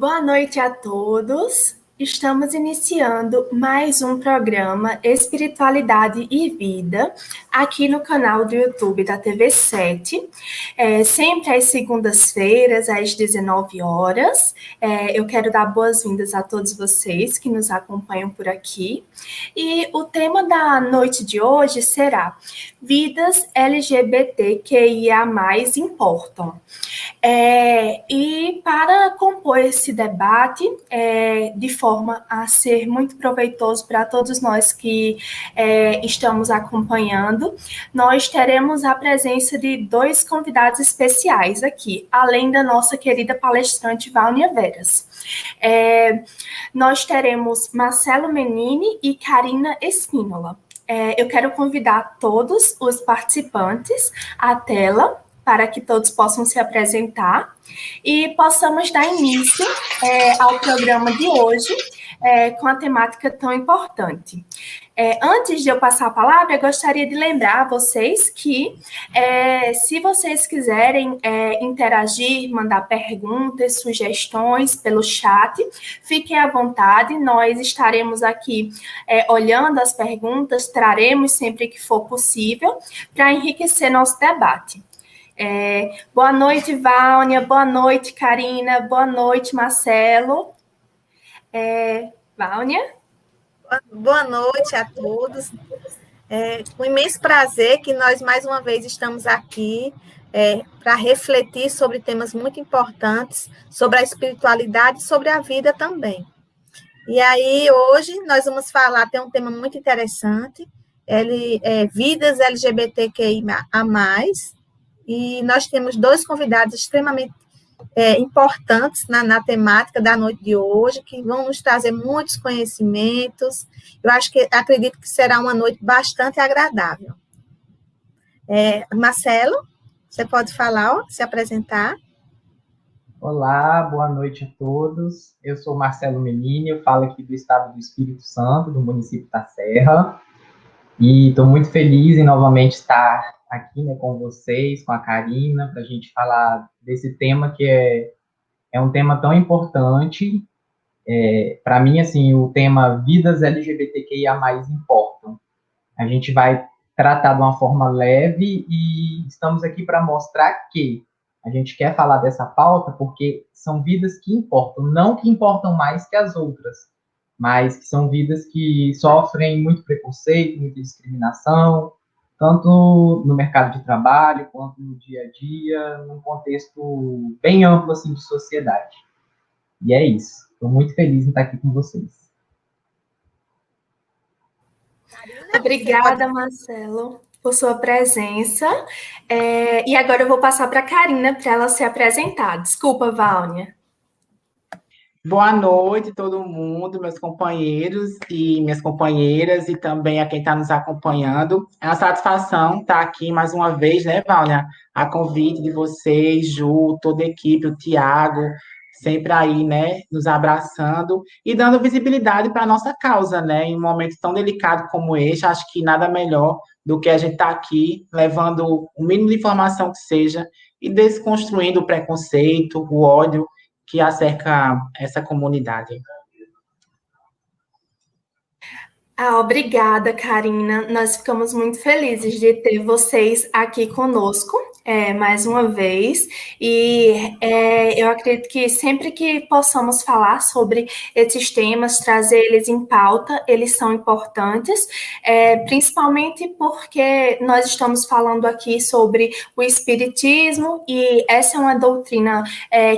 Boa noite a todos. Estamos iniciando mais um programa Espiritualidade e Vida aqui no canal do YouTube da TV7, sempre às segundas-feiras, às 19 horas. Eu quero dar boas-vindas a todos vocês que nos acompanham por aqui. E o tema da noite de hoje será Vidas LGBTQIA+ importam. E para compor esse debate, de forma a ser muito proveitoso para todos nós que estamos acompanhando, nós teremos a presença de dois convidados especiais aqui, além da nossa querida palestrante Vâunia Veras. Nós teremos Marcelo Menini e Karina Espínola. Eu quero convidar todos os participantes à tela, para que todos possam se apresentar e possamos dar início ao programa de hoje com a temática tão importante. Antes de eu passar a palavra, eu gostaria de lembrar a vocês que, se vocês quiserem interagir, mandar perguntas, sugestões pelo chat, fiquem à vontade, nós estaremos aqui olhando as perguntas, traremos sempre que for possível, para enriquecer nosso debate. Boa noite, Vâunia, boa noite, Karina, boa noite, Marcelo. Vâunia? Boa noite a todos. Com imenso prazer que nós, mais uma vez, estamos aqui para refletir sobre temas muito importantes, sobre a espiritualidade e sobre a vida também. E aí, hoje, nós vamos falar, tem um tema muito interessante, vidas LGBTQIA+, e nós temos dois convidados extremamente importantes na temática da noite de hoje, que vão nos trazer muitos conhecimentos. Acredito que será uma noite bastante agradável. Marcelo, você pode falar, se apresentar? Olá, boa noite a todos. Eu sou Marcelo Menini, eu falo aqui do estado do Espírito Santo, do município da Serra, e estou muito feliz em novamente estar aqui, né, com vocês, com a Karina, para a gente falar desse tema que é um tema tão importante. Para mim, assim, o tema Vidas LGBTQIA+ importam. A gente vai tratar de uma forma leve e estamos aqui para mostrar que a gente quer falar dessa pauta porque são vidas que importam, não que importam mais que as outras, mas que são vidas que sofrem muito preconceito, muita discriminação, tanto no mercado de trabalho, quanto no dia a dia, num contexto bem amplo, assim, de sociedade. E é isso. Estou muito feliz em estar aqui com vocês. Obrigada, Marcelo, por sua presença. E agora eu vou passar para a Karina, para ela se apresentar. Desculpa, Vâunia. Boa noite, todo mundo, meus companheiros e minhas companheiras, e também a quem está nos acompanhando. É uma satisfação estar aqui mais uma vez, né, Vâunia? A convite de vocês, Ju, toda a equipe, o Tiago, sempre aí, né, nos abraçando e dando visibilidade para a nossa causa, né? Em um momento tão delicado como este, acho que nada melhor do que a gente estar aqui levando o mínimo de informação que seja e desconstruindo o preconceito, o ódio que acerca essa comunidade. Obrigada, Karina. Nós ficamos muito felizes de ter vocês aqui conosco, mais uma vez. E eu acredito que sempre que possamos falar sobre esses temas, trazer eles em pauta, eles são importantes, principalmente porque nós estamos falando aqui sobre o espiritismo, e essa é uma doutrina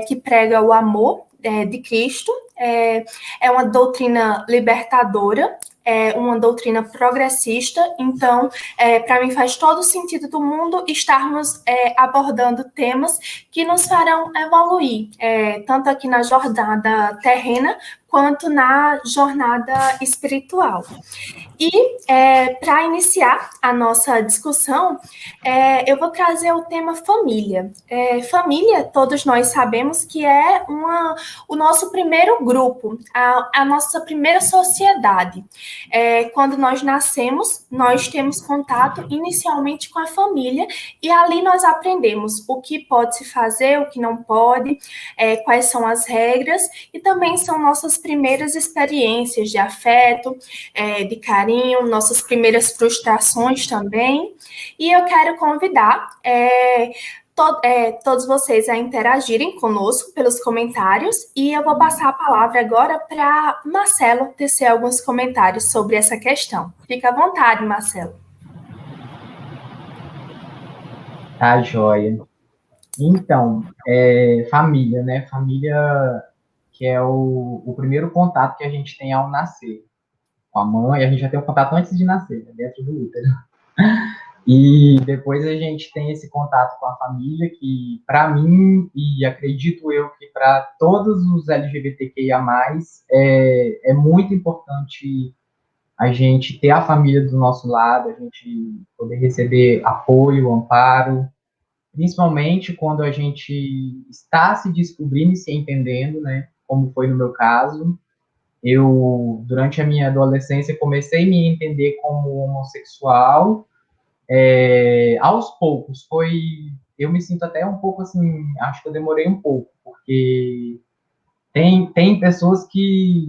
que prega o amor de Cristo, é uma doutrina libertadora, uma doutrina progressista. Então, para mim faz todo o sentido do mundo estarmos abordando temas que nos farão evoluir, tanto aqui na jornada terrena, quanto na jornada espiritual. E para iniciar a nossa discussão, eu vou trazer o tema família. Família, todos nós sabemos que é o nosso primeiro grupo, a nossa primeira sociedade. Quando nós nascemos, nós temos contato inicialmente com a família e ali nós aprendemos o que pode se fazer, o que não pode, quais são as regras e também são nossas primeiras experiências de afeto, de carinho, nossas primeiras frustrações também. E eu quero convidar todos vocês a interagirem conosco pelos comentários e eu vou passar a palavra agora para Marcelo tecer alguns comentários sobre essa questão. Fica à vontade, Marcelo. Tá, joia. Então, família, né? Família que é o primeiro contato que a gente tem ao nascer. Com a mãe, a gente já tem o contato antes de nascer, né? Dentro do útero. E depois a gente tem esse contato com a família, que para mim, e acredito eu que para todos os LGBTQIA+, é muito importante a gente ter a família do nosso lado, a gente poder receber apoio, amparo, principalmente quando a gente está se descobrindo e se entendendo, né, como foi no meu caso. Eu, durante a minha adolescência, comecei a me entender como homossexual, aos poucos, eu me sinto até um pouco assim, acho que eu demorei um pouco, porque tem pessoas que,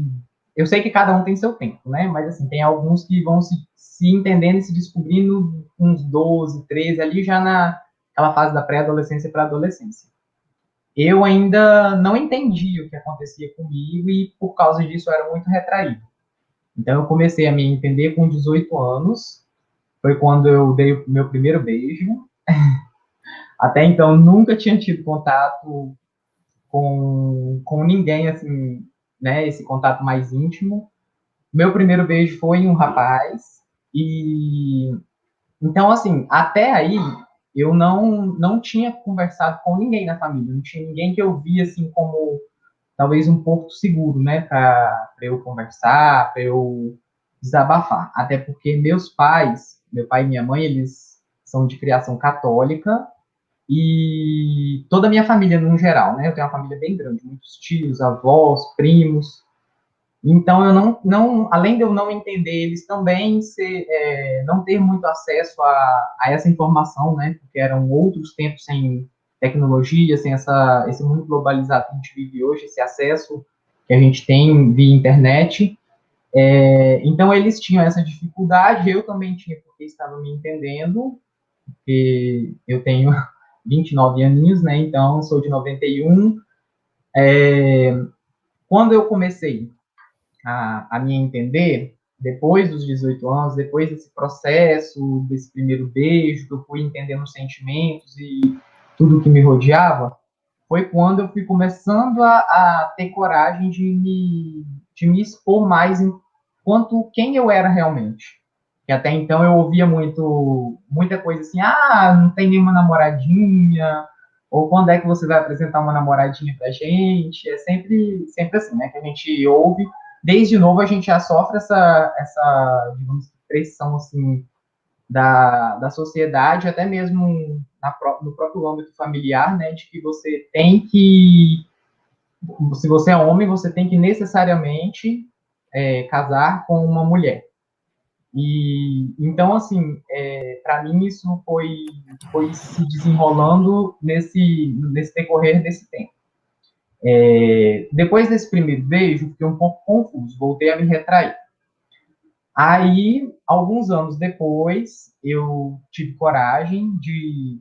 eu sei que cada um tem seu tempo, né, mas assim, tem alguns que vão se entendendo e se descobrindo uns 12, 13, ali já naquela fase da pré-adolescência para a adolescência. Eu ainda não entendi o que acontecia comigo e, por causa disso, eu era muito retraído. Então, eu comecei a me entender com 18 anos, foi quando eu dei o meu primeiro beijo. Até então, nunca tinha tido contato com ninguém, assim, né, esse contato mais íntimo. Meu primeiro beijo foi em um rapaz, e então, assim, até aí, eu não tinha conversado com ninguém na família, não tinha ninguém que eu via, assim, como talvez um porto seguro, né, para eu conversar, para eu desabafar. Até porque meus pais, meu pai e minha mãe, eles são de criação católica e toda a minha família no geral, né, eu tenho uma família bem grande, muitos tios, avós, primos. Então, eu além de eu não entender, eles também não ter muito acesso a essa informação, né, porque eram outros tempos sem tecnologia, sem esse mundo globalizado que a gente vive hoje, esse acesso que a gente tem via internet. Então, eles tinham essa dificuldade, eu também tinha, porque estava me entendendo, porque eu tenho 29 aninhos, né, então sou de 91. Quando eu comecei a me entender, depois dos 18 anos, depois desse processo, desse primeiro beijo, que eu fui entendendo os sentimentos e tudo que me rodeava, foi quando eu fui começando a ter coragem de me expor mais enquanto quem eu era realmente. E até então eu ouvia muita coisa assim, não tem nenhuma namoradinha, ou quando é que você vai apresentar uma namoradinha pra gente? É sempre assim, né, que a gente ouve. Desde novo a gente já sofre essa digamos, pressão, assim, da sociedade, até mesmo no próprio âmbito familiar, né, de que você tem que, se você é homem, você tem que necessariamente casar com uma mulher. E então, assim, para mim isso foi se desenrolando nesse decorrer desse tempo. Depois desse primeiro beijo, fiquei um pouco confuso, voltei a me retrair. Aí, alguns anos depois, eu tive coragem de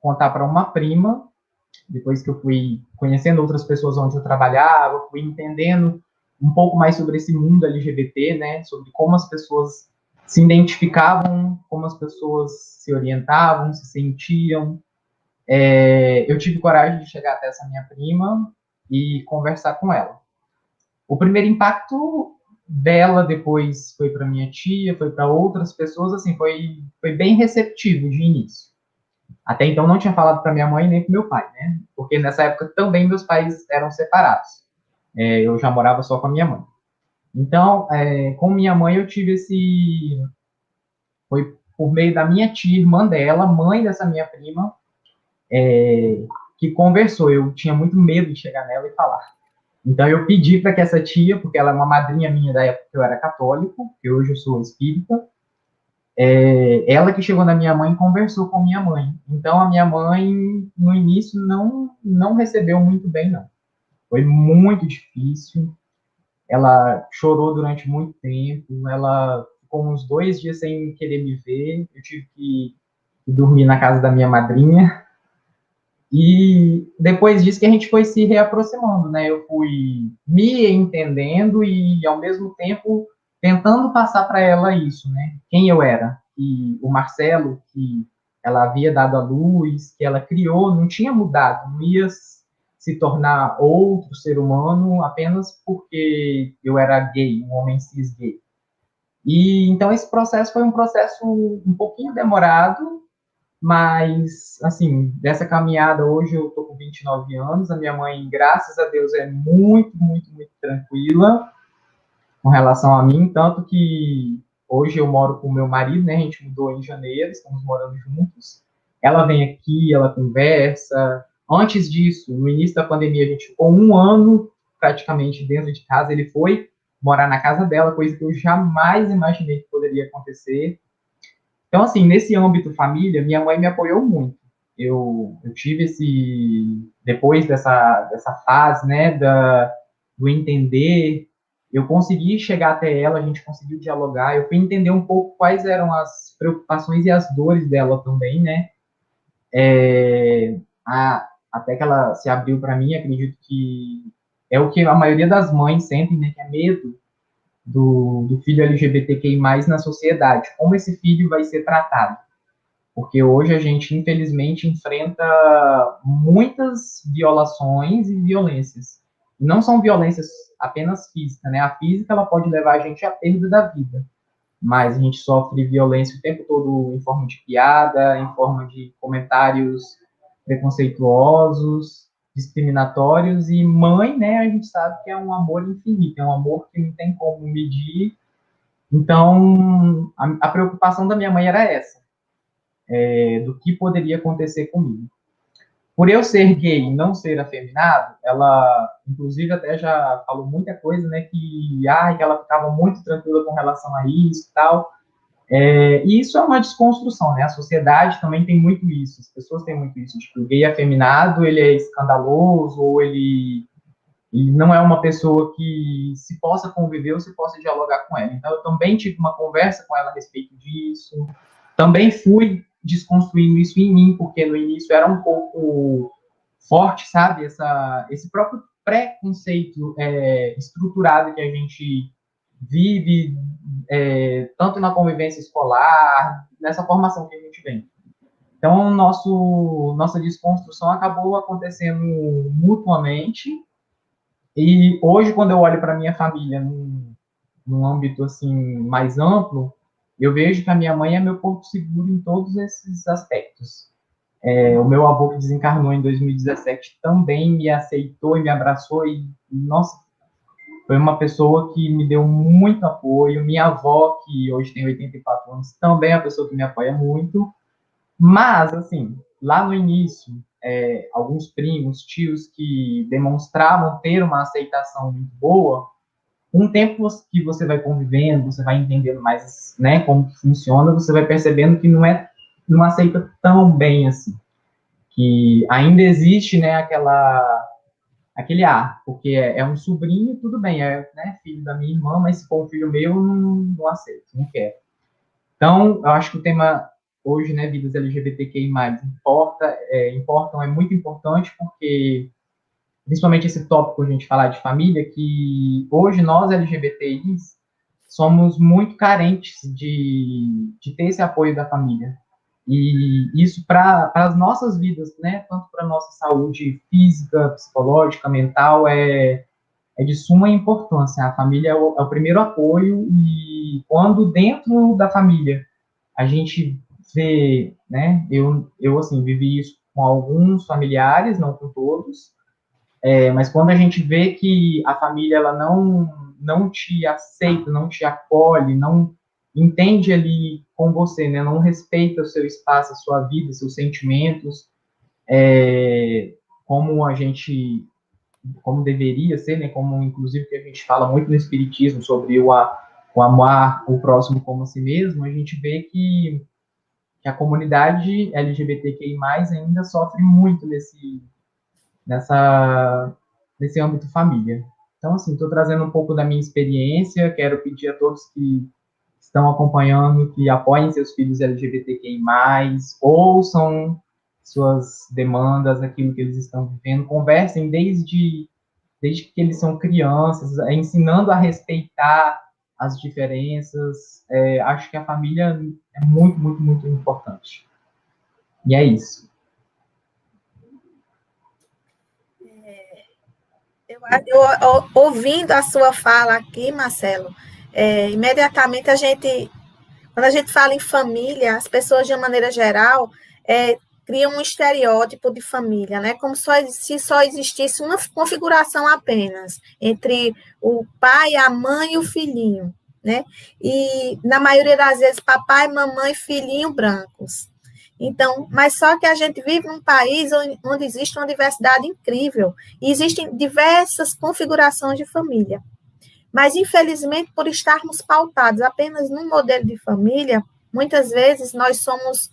contar para uma prima, depois que eu fui conhecendo outras pessoas onde eu trabalhava, fui entendendo um pouco mais sobre esse mundo LGBT, né, sobre como as pessoas se identificavam, como as pessoas se orientavam, se sentiam. Eu tive coragem de chegar até essa minha prima e conversar com ela. O primeiro impacto dela depois foi para minha tia, foi para outras pessoas, assim, foi bem receptivo de início. Até então não tinha falado para minha mãe nem para meu pai, né? Porque nessa época também meus pais eram separados. Eu já morava só com a minha mãe. Então, com minha mãe, eu tive foi por meio da minha tia, irmã dela, mãe dessa minha prima, que conversou. Eu tinha muito medo de chegar nela e falar. Então, eu pedi para que essa tia, porque ela é uma madrinha minha da época que eu era católico, que hoje eu sou espírita, ela que chegou na minha mãe e conversou com minha mãe. Então, a minha mãe, no início, não recebeu muito bem, não. Foi muito difícil. Ela chorou durante muito tempo. Ela ficou uns 2 dias sem querer me ver. Eu tive que dormir na casa da minha madrinha. E depois disso que a gente foi se reaproximando, né? Eu fui me entendendo e, ao mesmo tempo, tentando passar para ela isso, né? Quem eu era. E o Marcelo, que ela havia dado à luz, que ela criou, não tinha mudado, não ia se tornar outro ser humano apenas porque eu era gay, um homem cis gay. E então esse processo foi um processo um pouquinho demorado, mas, assim, dessa caminhada, hoje eu tô com 29 anos, a minha mãe, graças a Deus, é muito, muito, muito tranquila com relação a mim, tanto que hoje eu moro com o meu marido, né, a gente mudou em janeiro, estamos morando juntos, ela vem aqui, ela conversa. Antes disso, no início da pandemia, a gente ficou 1 ano praticamente dentro de casa, ele foi morar na casa dela, coisa que eu jamais imaginei que poderia acontecer. Então, assim, nesse âmbito família, minha mãe me apoiou muito. Eu tive depois dessa fase, né, do entender, eu consegui chegar até ela, a gente conseguiu dialogar, eu fui entender um pouco quais eram as preocupações e as dores dela também, né, até que ela se abriu para mim, acredito que é o que a maioria das mães sentem, né, que é medo do filho LGBTQI+, na sociedade, como esse filho vai ser tratado. Porque hoje a gente, infelizmente, enfrenta muitas violações e violências. E não são violências apenas físicas, né? A física, ela pode levar a gente à perda da vida, mas a gente sofre violência o tempo todo em forma de piada, em forma de comentários preconceituosos, discriminatórios, e mãe, né, a gente sabe que é um amor infinito, é um amor que não tem como medir. Então, a preocupação da minha mãe era essa, do que poderia acontecer comigo. Por eu ser gay e não ser afeminado, ela, inclusive, até já falou muita coisa, né, que ela ficava muito tranquila com relação a isso e tal. E isso é uma desconstrução, né? A sociedade também tem muito isso, as pessoas têm muito isso, de que o gay afeminado, ele é escandaloso, ou ele não é uma pessoa que se possa conviver ou se possa dialogar com ela. Então, eu também tive uma conversa com ela a respeito disso, também fui desconstruindo isso em mim, porque no início era um pouco forte, sabe? Esse próprio preconceito estruturado que a gente vive, tanto na convivência escolar, nessa formação que a gente vem. Então, nossa desconstrução acabou acontecendo mutuamente, e hoje, quando eu olho para minha família num âmbito assim mais amplo, eu vejo que a minha mãe é meu porto seguro em todos esses aspectos. O meu avô, que desencarnou em 2017, também me aceitou e me abraçou, e, nossa, foi uma pessoa que me deu muito apoio. Minha avó, que hoje tem 84 anos, também é uma pessoa que me apoia muito. Mas, assim, lá no início, alguns primos, tios que demonstravam ter uma aceitação muito boa, com o tempo que você vai convivendo, você vai entendendo mais, né, como que funciona, você vai percebendo que não aceita tão bem assim, que ainda existe, né, aquele porque é um sobrinho, tudo bem, né, filho da minha irmã, mas se for um filho meu, não aceito, não quero. Então, eu acho que o tema hoje, né, vidas LGBTQI+, é muito importante, porque, principalmente esse tópico, a gente falar de família, que hoje nós, LGBTIs, somos muito carentes de ter esse apoio da família. E isso para as nossas vidas, né, tanto para a nossa saúde física, psicológica, mental, é de suma importância. A família é o primeiro apoio, e quando dentro da família a gente vê, né, eu assim, vivi isso com alguns familiares, não com todos, mas quando a gente vê que a família ela não te aceita, não te acolhe, não entende ali com você, né? Não respeita o seu espaço, a sua vida, seus sentimentos, como a gente, como deveria ser, né? Como inclusive que a gente fala muito no Espiritismo sobre o amar o próximo como a si mesmo, a gente vê que a comunidade LGBTQI+, ainda sofre muito nesse âmbito família. Então, assim, estou trazendo um pouco da minha experiência, quero pedir a todos que estão acompanhando que apoiem seus filhos LGBTQI+, ouçam suas demandas, aquilo que eles estão vivendo, conversem desde que eles são crianças, ensinando a respeitar as diferenças. Acho que a família é muito, muito, muito importante. E é isso. Ouvindo a sua fala aqui, Marcelo, imediatamente quando a gente fala em família, as pessoas, de uma maneira geral, criam um estereótipo de família, né? Como se só existisse uma configuração apenas entre o pai, a mãe e o filhinho, né? E, na maioria das vezes, papai, mamãe, filhinho brancos. Então, mas só que a gente vive num país onde existe uma diversidade incrível, e existem diversas configurações de família. Mas, infelizmente, por estarmos pautados apenas num modelo de família, muitas vezes nós somos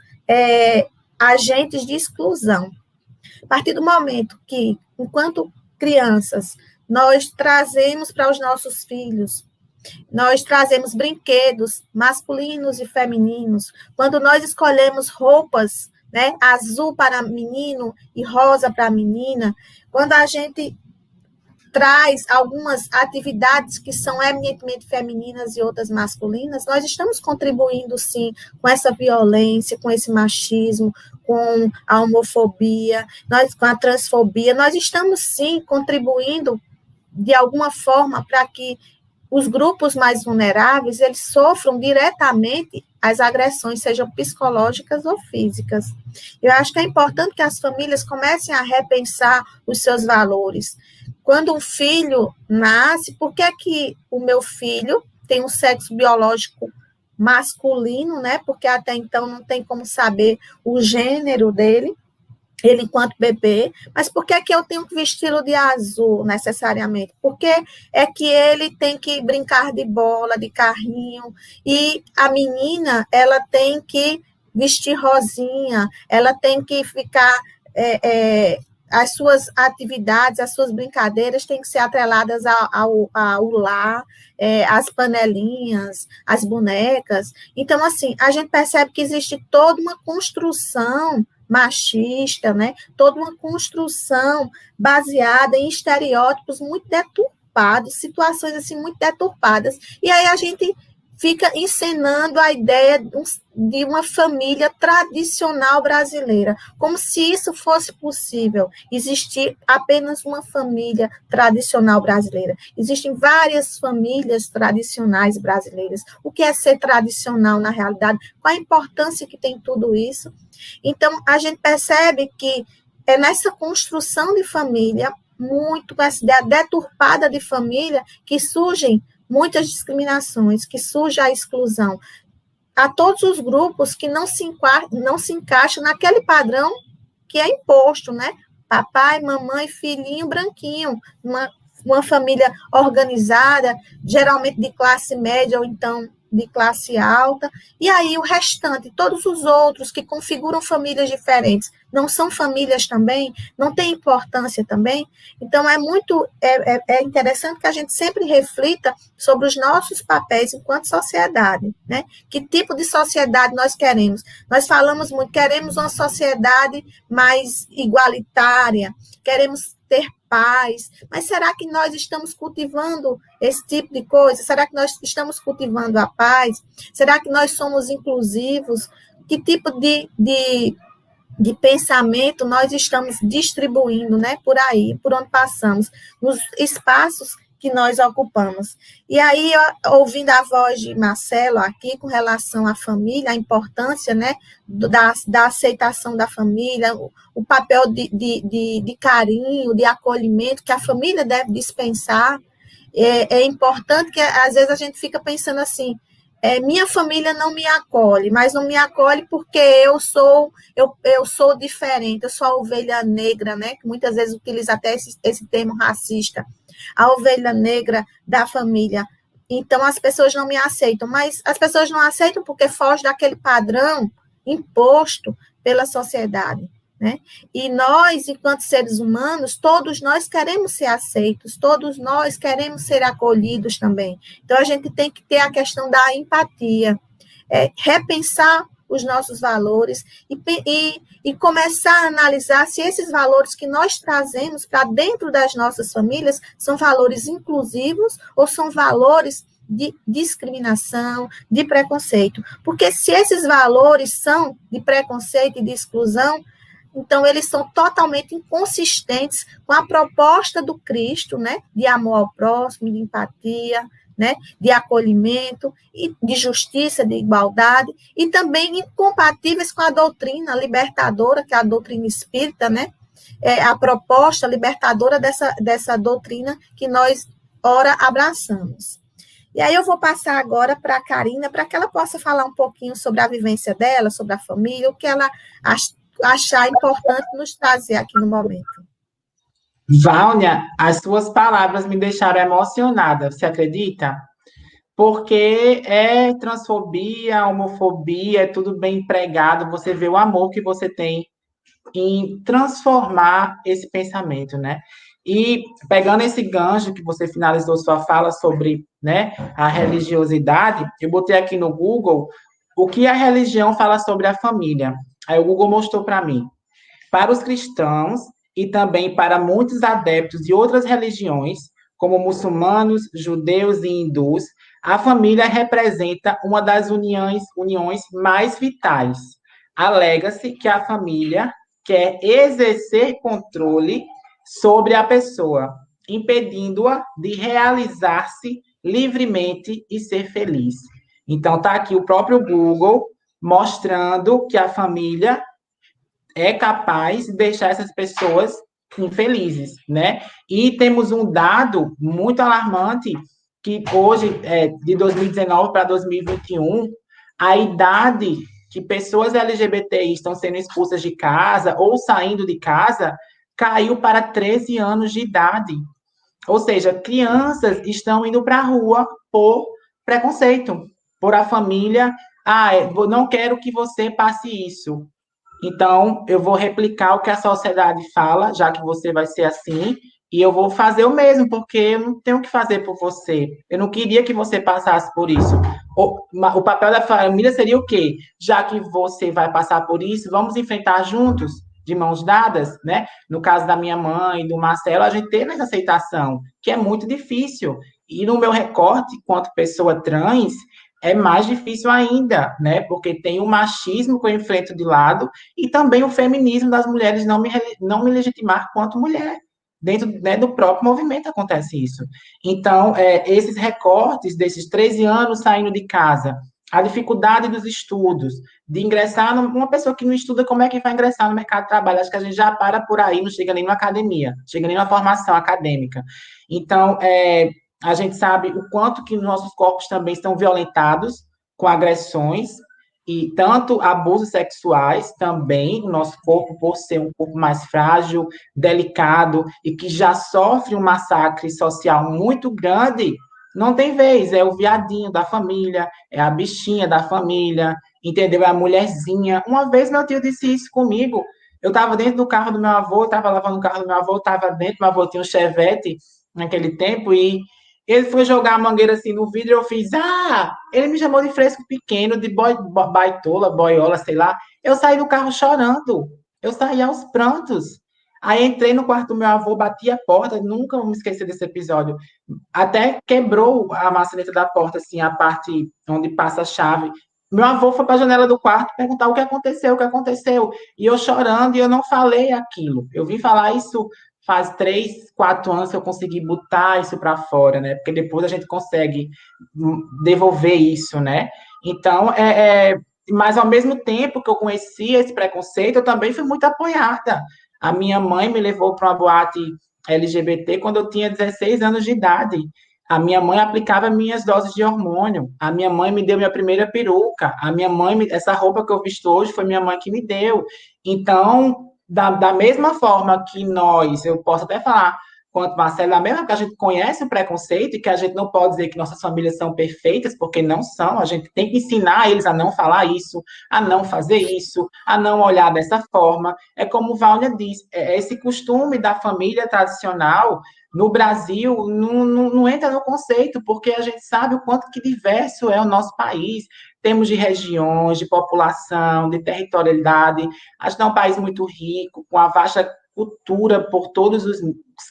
agentes de exclusão. A partir do momento que, enquanto crianças, nós trazemos para os nossos filhos, nós trazemos brinquedos masculinos e femininos, quando nós escolhemos roupas, né, azul para menino e rosa para menina, quando a gente traz algumas atividades que são eminentemente femininas e outras masculinas, nós estamos contribuindo, sim, com essa violência, com esse machismo, com a homofobia, com a transfobia, nós estamos, sim, contribuindo de alguma forma para que os grupos mais vulneráveis, eles sofram diretamente as agressões, sejam psicológicas ou físicas. Eu acho que é importante que as famílias comecem a repensar os seus valores. Quando um filho nasce, por que é que o meu filho tem um sexo biológico masculino, né? Porque até então não tem como saber o gênero dele, ele enquanto bebê, mas por que é que eu tenho que vesti-lo de azul, necessariamente? Porque é que ele tem que brincar de bola, de carrinho, e a menina, ela tem que vestir rosinha, ela tem que ficar... as suas atividades, as suas brincadeiras têm que ser atreladas ao lar, às panelinhas, às bonecas. Então, assim, a gente percebe que existe toda uma construção machista, né? Toda uma construção baseada em estereótipos muito deturpados, situações assim muito deturpadas, e aí a gente fica encenando a ideia de uma família tradicional brasileira, como se isso fosse possível, existir apenas uma família tradicional brasileira. Existem várias famílias tradicionais brasileiras. O que é ser tradicional na realidade? Qual a importância que tem tudo isso? Então, a gente percebe que é nessa construção de família, muito com essa ideia deturpada de família, que surgem muitas discriminações, que surge a exclusão a todos os grupos que não se encaixam naquele padrão que é imposto, né? Papai, mamãe, filhinho, branquinho, uma família organizada, geralmente de classe média ou então de classe alta, e aí o restante, todos os outros que configuram famílias diferentes, não são famílias também? Não tem importância também? Então, é interessante que a gente sempre reflita sobre os nossos papéis enquanto sociedade, né? Que tipo de sociedade nós queremos? Nós falamos muito, queremos uma sociedade mais igualitária, queremos ter paz, mas será que nós estamos cultivando esse tipo de coisa? Será que nós estamos cultivando a paz? Será que nós somos inclusivos? Que tipo de pensamento nós estamos distribuindo, né, por aí, por onde passamos, nos espaços que nós ocupamos? E aí, ouvindo a voz de Marcelo aqui, com relação à família, a importância, né, da aceitação da família, o papel de carinho, de acolhimento que a família deve dispensar, é importante que, às vezes, a gente fica pensando assim, minha família não me acolhe, mas não me acolhe porque eu sou diferente, eu sou a ovelha negra, né? Que muitas vezes utiliza até esse termo racista, a ovelha negra da família. Então, as pessoas não me aceitam, mas as pessoas não aceitam porque foge daquele padrão imposto pela sociedade, né? E nós, enquanto seres humanos, todos nós queremos ser aceitos, todos nós queremos ser acolhidos também. Então, a gente tem que ter a questão da empatia, repensar os nossos valores e começar a analisar se esses valores que nós trazemos para dentro das nossas famílias são valores inclusivos ou são valores de discriminação, de preconceito. Porque se esses valores são de preconceito e de exclusão, então eles são totalmente inconsistentes com a proposta do Cristo, né, de amor ao próximo, de empatia, né, de acolhimento, e de justiça, de igualdade, e também incompatíveis com a doutrina libertadora, que é a doutrina espírita, né, a proposta libertadora dessa doutrina que nós, ora, abraçamos. E aí eu vou passar agora para a Karina, para que ela possa falar um pouquinho sobre a vivência dela, sobre a família, o que ela achar importante nos trazer aqui no momento. Vânia, as suas palavras me deixaram emocionada, você acredita? Porque é transfobia, homofobia, é tudo bem empregado, você vê o amor que você tem em transformar esse pensamento, né? E pegando esse gancho que você finalizou sua fala sobre, né, a religiosidade, eu botei aqui no Google o que a religião fala sobre a família. Aí o Google mostrou para mim. Para os cristãos e também para muitos adeptos de outras religiões, como muçulmanos, judeus e hindus, a família representa uma das uniões mais vitais. Alega-se que a família quer exercer controle sobre a pessoa, impedindo-a de realizar-se livremente e ser feliz. Então, está aqui o próprio Google mostrando que a família é capaz de deixar essas pessoas infelizes, né? E temos um dado muito alarmante que hoje, de 2019 para 2021, a idade que pessoas LGBTI estão sendo expulsas de casa ou saindo de casa caiu para 13 anos de idade. Ou seja, crianças estão indo para a rua por preconceito, por a família, não quero que você passe isso. Então, eu vou replicar o que a sociedade fala, já que você vai ser assim, e eu vou fazer o mesmo, porque eu não tenho o que fazer por você. Eu não queria que você passasse por isso. O papel da família seria o quê? Já que você vai passar por isso, vamos enfrentar juntos, de mãos dadas, né? No caso da minha mãe, do Marcelo, a gente teve essa aceitação, que é muito difícil. E no meu recorte, enquanto pessoa trans, é mais difícil ainda, né? Porque tem o machismo que eu enfrento de lado e também o feminismo das mulheres não me legitimar quanto mulher. Dentro, né, do próprio movimento acontece isso. Então, esses recortes desses 13 anos saindo de casa, a dificuldade dos estudos, de ingressar, uma pessoa que não estuda, como é que vai ingressar no mercado de trabalho? Acho que a gente já para por aí, não chega nem na academia, chega nem na formação acadêmica. Então, a gente sabe o quanto que nossos corpos também estão violentados com agressões e tanto abusos sexuais também, o nosso corpo, por ser um corpo mais frágil, delicado e que já sofre um massacre social muito grande, não tem vez, é o viadinho da família, é a bichinha da família, entendeu? É a mulherzinha. Uma vez meu tio disse isso comigo, eu estava dentro do carro do meu avô, estava lavando o carro do meu avô, estava dentro, meu avô tinha um Chevette naquele tempo, e ele foi jogar a mangueira assim no vidro, eu fiz, ele me chamou de fresco pequeno, de baitola, boiola, sei lá. Eu saí do carro chorando, eu saí aos prantos. Aí entrei no quarto do meu avô, bati a porta, nunca vou me esquecer desse episódio. Até quebrou a maçaneta da porta, assim, a parte onde passa a chave. Meu avô foi para a janela do quarto perguntar o que aconteceu, o que aconteceu. E eu chorando, e eu não falei aquilo. Eu vim falar isso faz 3, 4 anos que eu consegui botar isso para fora, né? Porque depois a gente consegue devolver isso, né? Então, mas ao mesmo tempo que eu conhecia esse preconceito, eu também fui muito apoiada. A minha mãe me levou para uma boate LGBT quando eu tinha 16 anos de idade. A minha mãe aplicava minhas doses de hormônio. A minha mãe me deu minha primeira peruca. A minha mãe, essa roupa que eu visto hoje foi minha mãe que me deu. Então, da mesma forma que nós, eu posso até falar, quanto Marcelo, da mesma que a gente conhece o preconceito e que a gente não pode dizer que nossas famílias são perfeitas, porque não são, a gente tem que ensinar eles a não falar isso, a não fazer isso, a não olhar dessa forma. É como o Valnia diz, esse costume da família tradicional no Brasil não entra no conceito, porque a gente sabe o quanto que diverso é o nosso país. Temos de regiões, de população, de territorialidade. A gente é um país muito rico, com a vasta cultura por todos os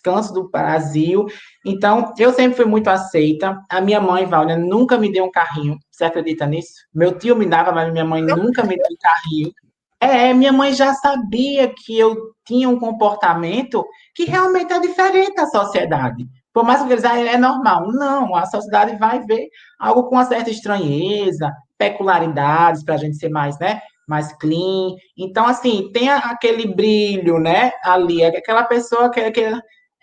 cantos do Brasil. Então, eu sempre fui muito aceita. A minha mãe, Valnia, nunca me deu um carrinho. Você acredita nisso? Meu tio me dava, mas minha mãe nunca me deu um carrinho. Minha mãe já sabia que eu tinha um comportamento que realmente é diferente da sociedade. Por mais que eles é normal. Não, a sociedade vai ver algo com uma certa estranheza, peculiaridades, para a gente ser mais, né, mais clean. Então, assim, tem aquele brilho, né, ali, aquela pessoa que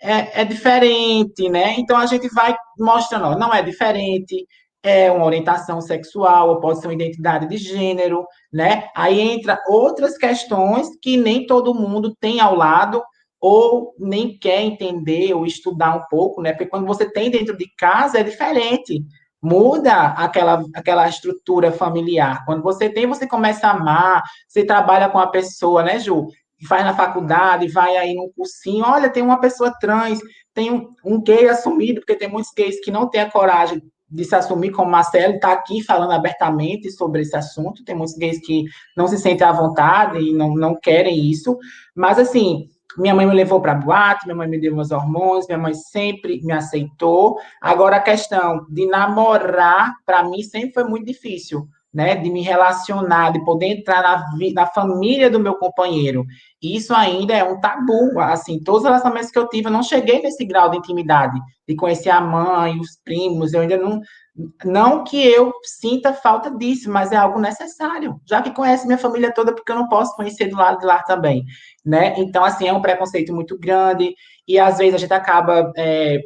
é diferente, né? Então, a gente vai mostrando, ó, não é diferente, é uma orientação sexual, ou pode ser uma identidade de gênero, né? Aí entra outras questões que nem todo mundo tem ao lado, ou nem quer entender ou estudar um pouco, né? Porque quando você tem dentro de casa é diferente. Muda aquela estrutura familiar. Quando você tem, você começa a amar, você trabalha com a pessoa, né, Ju? Faz na faculdade, vai aí num cursinho, olha, tem uma pessoa trans, tem um gay assumido, porque tem muitos gays que não têm a coragem de se assumir, como Marcelo está aqui falando abertamente sobre esse assunto, tem muitos gays que não se sentem à vontade e não querem isso, mas assim, minha mãe me levou para boate, minha mãe me deu meus hormônios, minha mãe sempre me aceitou. Agora, a questão de namorar, para mim, sempre foi muito difícil, né? De me relacionar, de poder entrar na família do meu companheiro. Isso ainda é um tabu, assim, todos os relacionamentos que eu tive, eu não cheguei nesse grau de intimidade, de conhecer a mãe, os primos, eu ainda não que eu sinta falta disso, mas é algo necessário, já que conhece minha família toda, porque eu não posso conhecer do lado de lá também, né? Então, assim, é um preconceito muito grande, e às vezes a gente acaba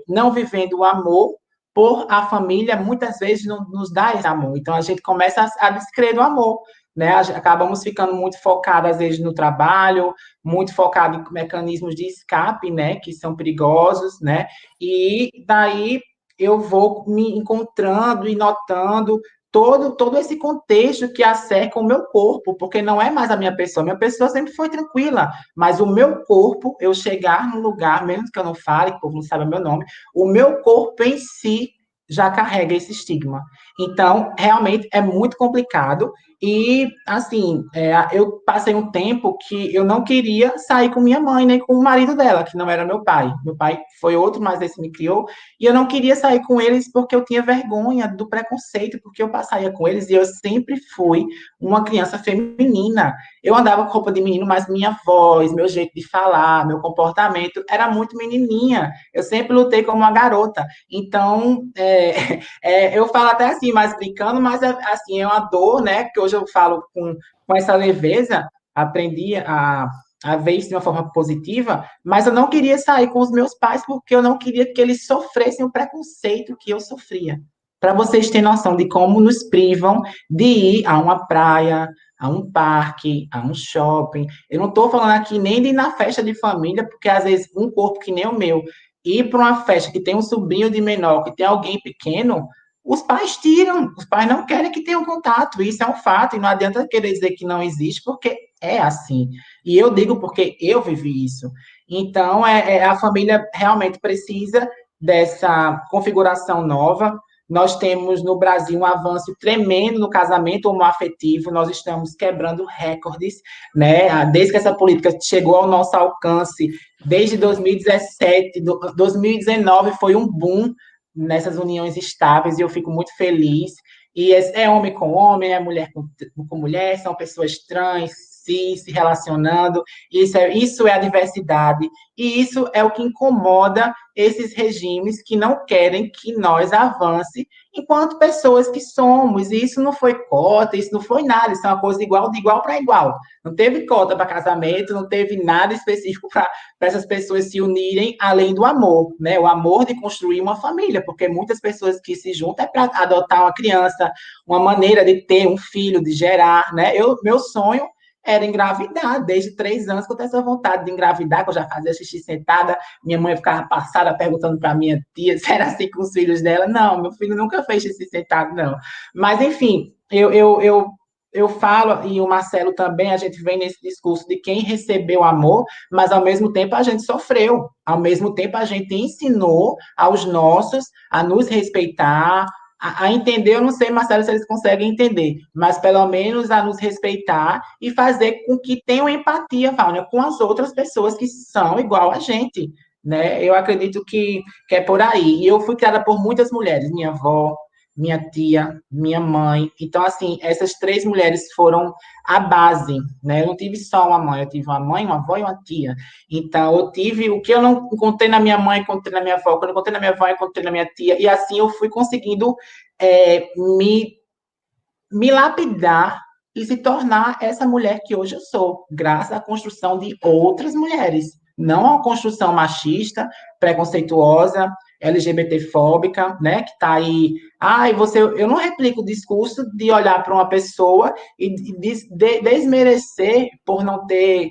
não vivendo o amor, por a família, muitas vezes, não nos dá esse amor. Então, a gente começa a descrer do amor, né? Acabamos ficando muito focados, às vezes, no trabalho, muito focado em mecanismos de escape, né? Que são perigosos, né? E daí eu vou me encontrando e notando todo esse contexto que acerca o meu corpo, porque não é mais a minha pessoa sempre foi tranquila, mas o meu corpo, eu chegar num lugar, mesmo que eu não fale, que o povo não sabe o meu nome, o meu corpo em si já carrega esse estigma. Então, realmente é muito complicado. E, assim, eu passei um tempo que eu não queria sair com minha mãe, nem com o marido dela, que não era meu pai. Meu pai foi outro, mas esse me criou. E eu não queria sair com eles porque eu tinha vergonha do preconceito, porque eu passaria com eles e eu sempre fui uma criança feminina. Eu andava com roupa de menino, mas minha voz, meu jeito de falar, meu comportamento era muito menininha. Eu sempre lutei como uma garota. Então, eu falo até assim, mais brincando, mas assim, é uma dor, né? Que hoje eu falo com essa leveza, aprendi a ver isso de uma forma positiva, mas eu não queria sair com os meus pais porque eu não queria que eles sofressem o preconceito que eu sofria. Para vocês terem noção de como nos privam de ir a uma praia, a um parque, a um shopping. Eu não estou falando aqui nem de ir na festa de família, porque às vezes um corpo que nem o meu, ir para uma festa que tem um sobrinho de menor, que tem alguém pequeno, os pais tiram, os pais não querem que tenham contato, isso é um fato, e não adianta querer dizer que não existe, porque é assim. E eu digo porque eu vivi isso. Então, a família realmente precisa dessa configuração nova. Nós temos no Brasil um avanço tremendo no casamento homoafetivo, nós estamos quebrando recordes, né? Desde que essa política chegou ao nosso alcance, desde 2017, 2019 foi um boom nessas uniões estáveis, e eu fico muito feliz. E é homem com homem, é mulher com mulher, são pessoas trans, si, se relacionando. Isso é a diversidade, e isso é o que incomoda esses regimes que não querem que nós avance enquanto pessoas que somos. E isso não foi cota, isso não foi nada, isso é uma coisa igual, de igual para igual. Não teve cota para casamento, não teve nada específico para essas pessoas se unirem além do amor, né? O amor de construir uma família, porque muitas pessoas que se juntam é para adotar uma criança, uma maneira de ter um filho, de gerar, né? Meu sonho era engravidar, desde 3 anos que eu tenho essa vontade de engravidar, que eu já fazia xixi sentada, minha mãe ficava passada perguntando para minha tia se era assim com os filhos dela. Não, meu filho nunca fez xixi sentado, não. Mas, enfim, eu falo, e o Marcelo também, a gente vem nesse discurso de quem recebeu amor, mas ao mesmo tempo a gente sofreu, ao mesmo tempo a gente ensinou aos nossos a nos respeitar, a entender, eu não sei, Marcelo, se eles conseguem entender, mas pelo menos a nos respeitar e fazer com que tenham empatia, Vânia, com as outras pessoas que são igual a gente, né? Eu acredito que é por aí. E eu fui criada por muitas mulheres, minha avó, minha tia, minha mãe. Então, assim, essas 3 mulheres foram a base, né? Eu não tive só uma mãe, eu tive uma mãe, uma avó e uma tia. Então, eu tive o que eu não encontrei na minha mãe, encontrei na minha avó, quando eu encontrei na minha avó, encontrei na minha tia, e assim eu fui conseguindo é, me, me lapidar e se tornar essa mulher que hoje eu sou, graças à construção de outras mulheres, não a construção machista, preconceituosa, LGBTfóbica, né, que está aí. Eu não replico o discurso de olhar para uma pessoa e desmerecer por não ter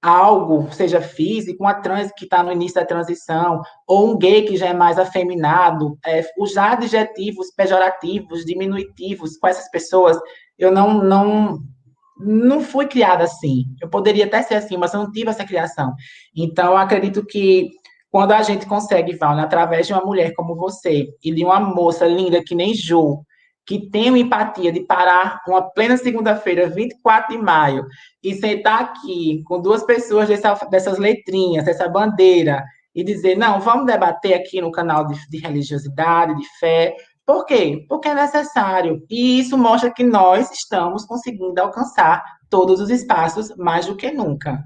algo, seja físico, uma trans que está no início da transição, ou um gay que já é mais afeminado, usar adjetivos pejorativos, diminutivos com essas pessoas. Eu não fui criada assim. Eu poderia até ser assim, mas eu não tive essa criação. Então, eu acredito que quando a gente consegue, Val, através de uma mulher como você e de uma moça linda que nem Ju, que tem uma empatia de parar uma plena segunda-feira, 24 de maio, e sentar aqui com 2 pessoas dessas letrinhas, dessa bandeira, e dizer, não, vamos debater aqui no canal de religiosidade, de fé. Por quê? Porque é necessário. E isso mostra que nós estamos conseguindo alcançar todos os espaços mais do que nunca.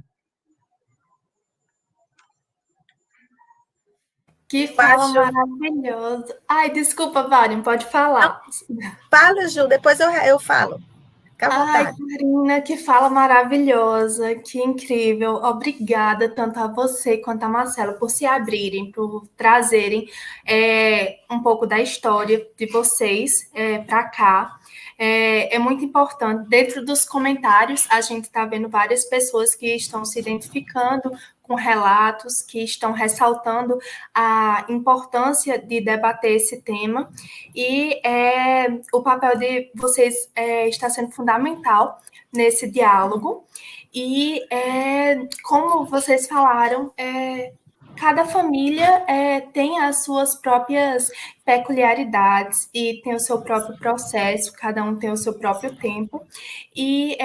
Que fala maravilhoso. Ai, desculpa, Vânia, pode falar. Fala, Ju, depois eu falo. Fica à Ai, vontade. Karina, que fala maravilhosa, que incrível. Obrigada tanto a você quanto a Marcela por se abrirem, por trazerem um pouco da história de vocês para cá. É muito importante. Dentro dos comentários, a gente está vendo várias pessoas que estão se identificando com relatos, que estão ressaltando a importância de debater esse tema. E o papel de vocês está sendo fundamental nesse diálogo. E, como vocês falaram, cada família tem as suas próprias peculiaridades e tem o seu próprio processo, cada um tem o seu próprio tempo. E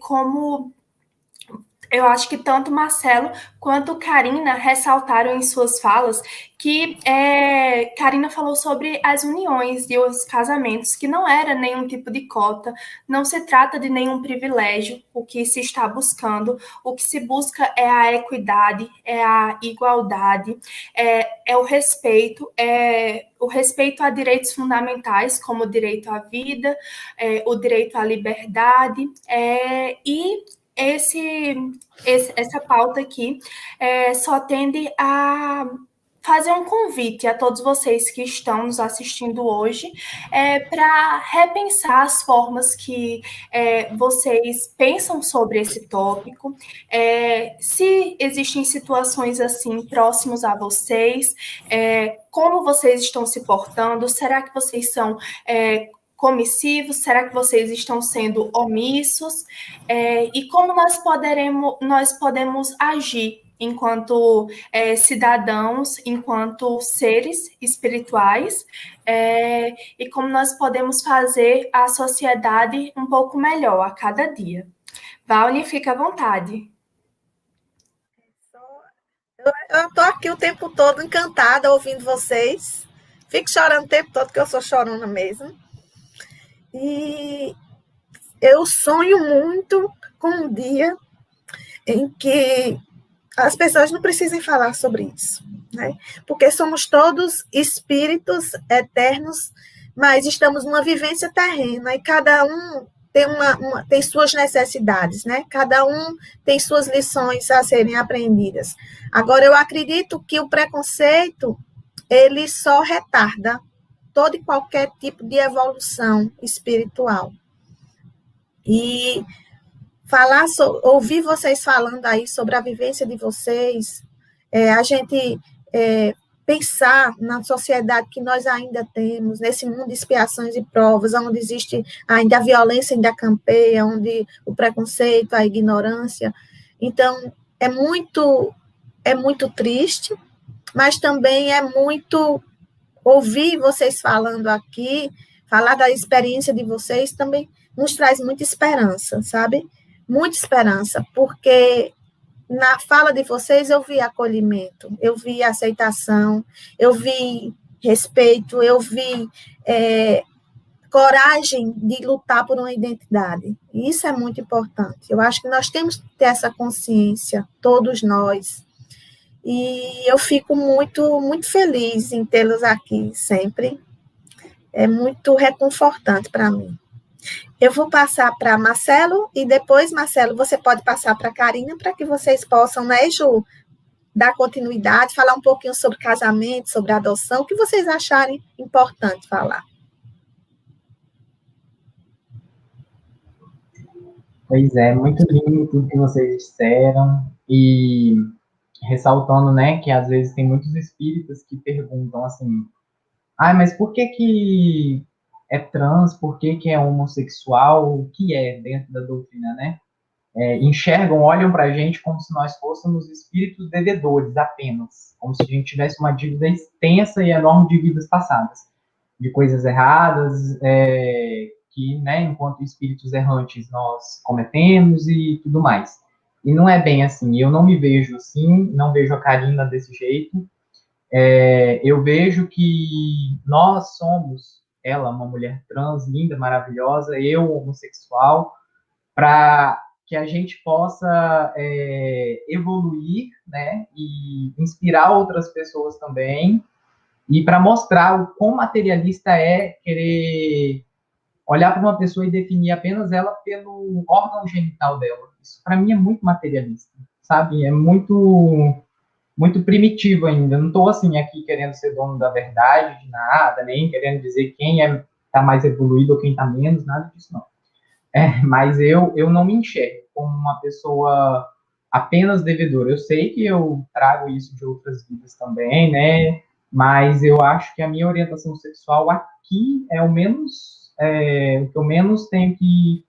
como eu acho que tanto Marcelo quanto Karina ressaltaram em suas falas que Karina falou sobre as uniões e os casamentos, que não era nenhum tipo de cota, não se trata de nenhum privilégio, o que se está buscando, o que se busca é a equidade, é a igualdade, é o respeito a direitos fundamentais, como o direito à vida, o direito à liberdade, e essa pauta aqui só tende a fazer um convite a todos vocês que estão nos assistindo hoje para repensar as formas que vocês pensam sobre esse tópico, se existem situações assim próximos a vocês, como vocês estão se portando, será que vocês são comissivos? Será que vocês estão sendo omissos? E como nós podemos agir enquanto cidadãos, enquanto seres espirituais, e como nós podemos fazer a sociedade um pouco melhor a cada dia. Valne, fica à vontade. Eu estou aqui o tempo todo encantada ouvindo vocês. Fico chorando o tempo todo, porque eu sou chorona mesmo. E eu sonho muito com um dia em que as pessoas não precisem falar sobre isso, né? Porque somos todos espíritos eternos, mas estamos numa vivência terrena e cada um tem suas necessidades, né? Cada um tem suas lições a serem aprendidas. Agora, eu acredito que o preconceito, ele só retarda todo e qualquer tipo de evolução espiritual. E ouvir vocês falando aí sobre a vivência de vocês, a gente pensar na sociedade que nós ainda temos, nesse mundo de expiações e provas, onde existe ainda a violência ainda campeia, onde o preconceito, a ignorância. Então, é muito triste, mas também é muito ouvir vocês falando aqui, falar da experiência de vocês também nos traz muita esperança, sabe? Muita esperança, porque na fala de vocês eu vi acolhimento, eu vi aceitação, eu vi respeito, eu vi coragem de lutar por uma identidade. E isso é muito importante. Eu acho que nós temos que ter essa consciência, todos nós. E eu fico muito, muito feliz em tê-los aqui sempre. É muito reconfortante para mim. Eu vou passar para Marcelo, e depois, Marcelo, você pode passar para a Karina, para que vocês possam, né, Ju, dar continuidade, falar um pouquinho sobre casamento, sobre adoção, o que vocês acharem importante falar. Pois é, muito lindo tudo que vocês disseram, e ressaltando, né, que às vezes tem muitos espíritos que perguntam assim, mas por que é trans, por que é homossexual, o que é dentro da doutrina, né? Enxergam, olham para a gente como se nós fôssemos espíritos devedores apenas, como se a gente tivesse uma dívida extensa e enorme de vidas passadas, de coisas erradas, que, né, enquanto espíritos errantes nós cometemos e tudo mais. E não é bem assim, eu não me vejo assim, não vejo a Karina desse jeito. Eu vejo que nós somos, ela, uma mulher trans, linda, maravilhosa, eu, homossexual, para que a gente possa evoluir, né, e inspirar outras pessoas também, e para mostrar o quão materialista é querer olhar para uma pessoa e definir apenas ela pelo órgão genital dela. Isso, para mim, é muito materialista, sabe? É muito primitivo ainda. Não estou assim aqui querendo ser dono da verdade de nada, nem querendo dizer quem está mais evoluído ou quem está menos, nada disso não. Mas eu não me enxergo como uma pessoa apenas devedora. Eu sei que eu trago isso de outras vidas também, né? Mas eu acho que a minha orientação sexual aqui é o que eu menos tenho que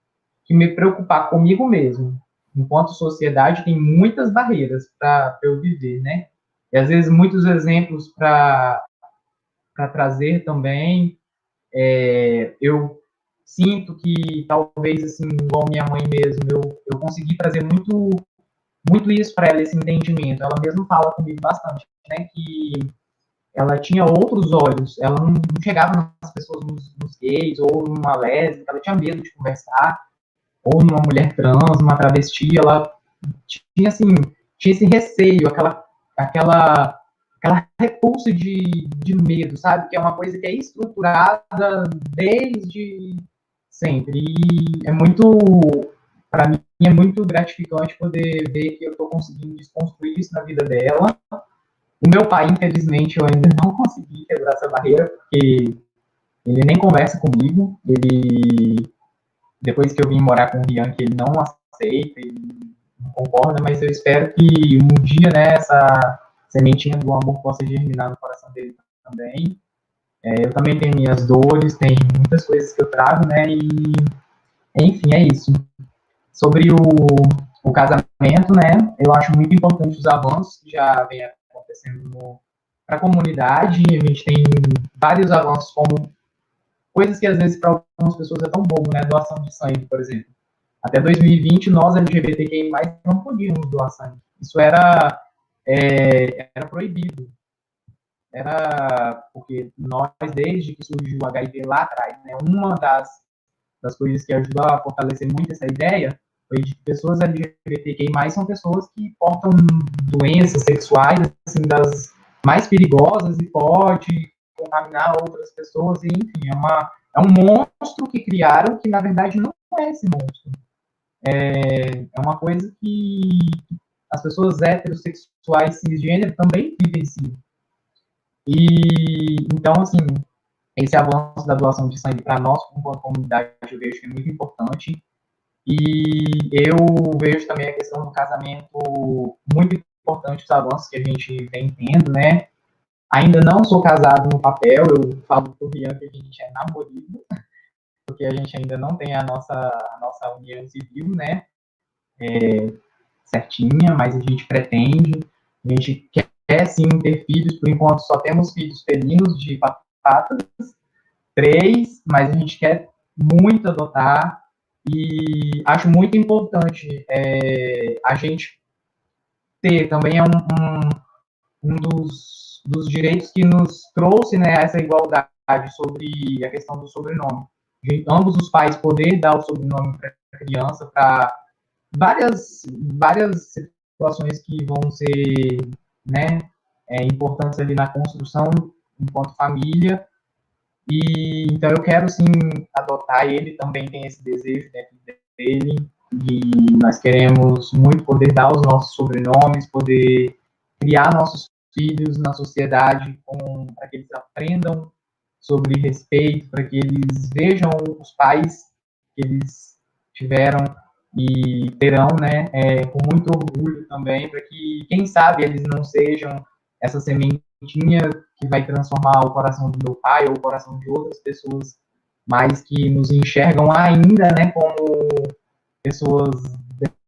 me preocupar comigo mesmo. Enquanto sociedade, tem muitas barreiras para eu viver, né? E às vezes muitos exemplos para trazer também. Eu sinto que talvez, assim, igual minha mãe mesmo, eu consegui trazer muito isso para ela, esse entendimento. Ela mesmo fala comigo bastante, né, que ela tinha outros olhos, ela não chegava nas pessoas, nos gays, ou numa lésbica, ela tinha medo de conversar, ou numa mulher trans, numa travesti, ela tinha, assim, tinha esse receio, aquela repulsa de medo, sabe? Que é uma coisa que é estruturada desde sempre. E para mim, é muito gratificante poder ver que eu estou conseguindo desconstruir isso na vida dela. O meu pai, infelizmente, eu ainda não consegui quebrar essa barreira, porque ele nem conversa comigo. Depois que eu vim morar com o Rian, que ele não aceita, ele não concorda, mas eu espero que um dia, né, essa sementinha do amor possa germinar no coração dele também. Eu também tenho minhas dores, tem muitas coisas que eu trago, né, e enfim, é isso. Sobre o casamento, né, eu acho muito importante os avanços que já vem acontecendo para a comunidade. A gente tem vários avanços, como coisas que às vezes para algumas pessoas é tão bobo, né, doação de sangue, por exemplo. Até 2020, nós LGBTQI+, não podíamos doar sangue. Isso era proibido. Era porque nós, desde que surgiu o HIV lá atrás, né, uma das coisas que ajudou a fortalecer muito essa ideia foi de que pessoas LGBTQI+, são pessoas que portam doenças sexuais, assim, das mais perigosas e pode contaminar outras pessoas, e, enfim, é um monstro que criaram que, na verdade, não é esse monstro. É uma coisa que as pessoas heterossexuais cisgênero também vivenciam. E, então, assim, esse avanço da doação de sangue para nós, como comunidade, eu vejo que é muito importante. E eu vejo também a questão do casamento muito importante, os avanços que a gente vem tendo, né? Ainda não sou casado no papel, eu falo pro Rian que a gente é namorado, porque a gente ainda não tem a nossa união civil, né? Certinha, mas a gente pretende, a gente quer sim ter filhos, por enquanto só temos filhos felinos de patas, 3, mas a gente quer muito adotar, e acho muito importante a gente ter também um dos direitos que nos trouxe, né, essa igualdade sobre a questão do sobrenome. De ambos os pais poder dar o sobrenome para a criança, para várias situações que vão ser, né, importantes ali na construção enquanto família. E então eu quero sim adotar, ele também tem esse desejo dentro dele, e nós queremos muito poder dar os nossos sobrenomes, poder criar nossos filhos na sociedade para que eles aprendam sobre respeito, para que eles vejam os pais que eles tiveram e terão, né, com muito orgulho também, para que, quem sabe, eles não sejam essa sementinha que vai transformar o coração do meu pai ou o coração de outras pessoas, mas que nos enxergam ainda, né, como pessoas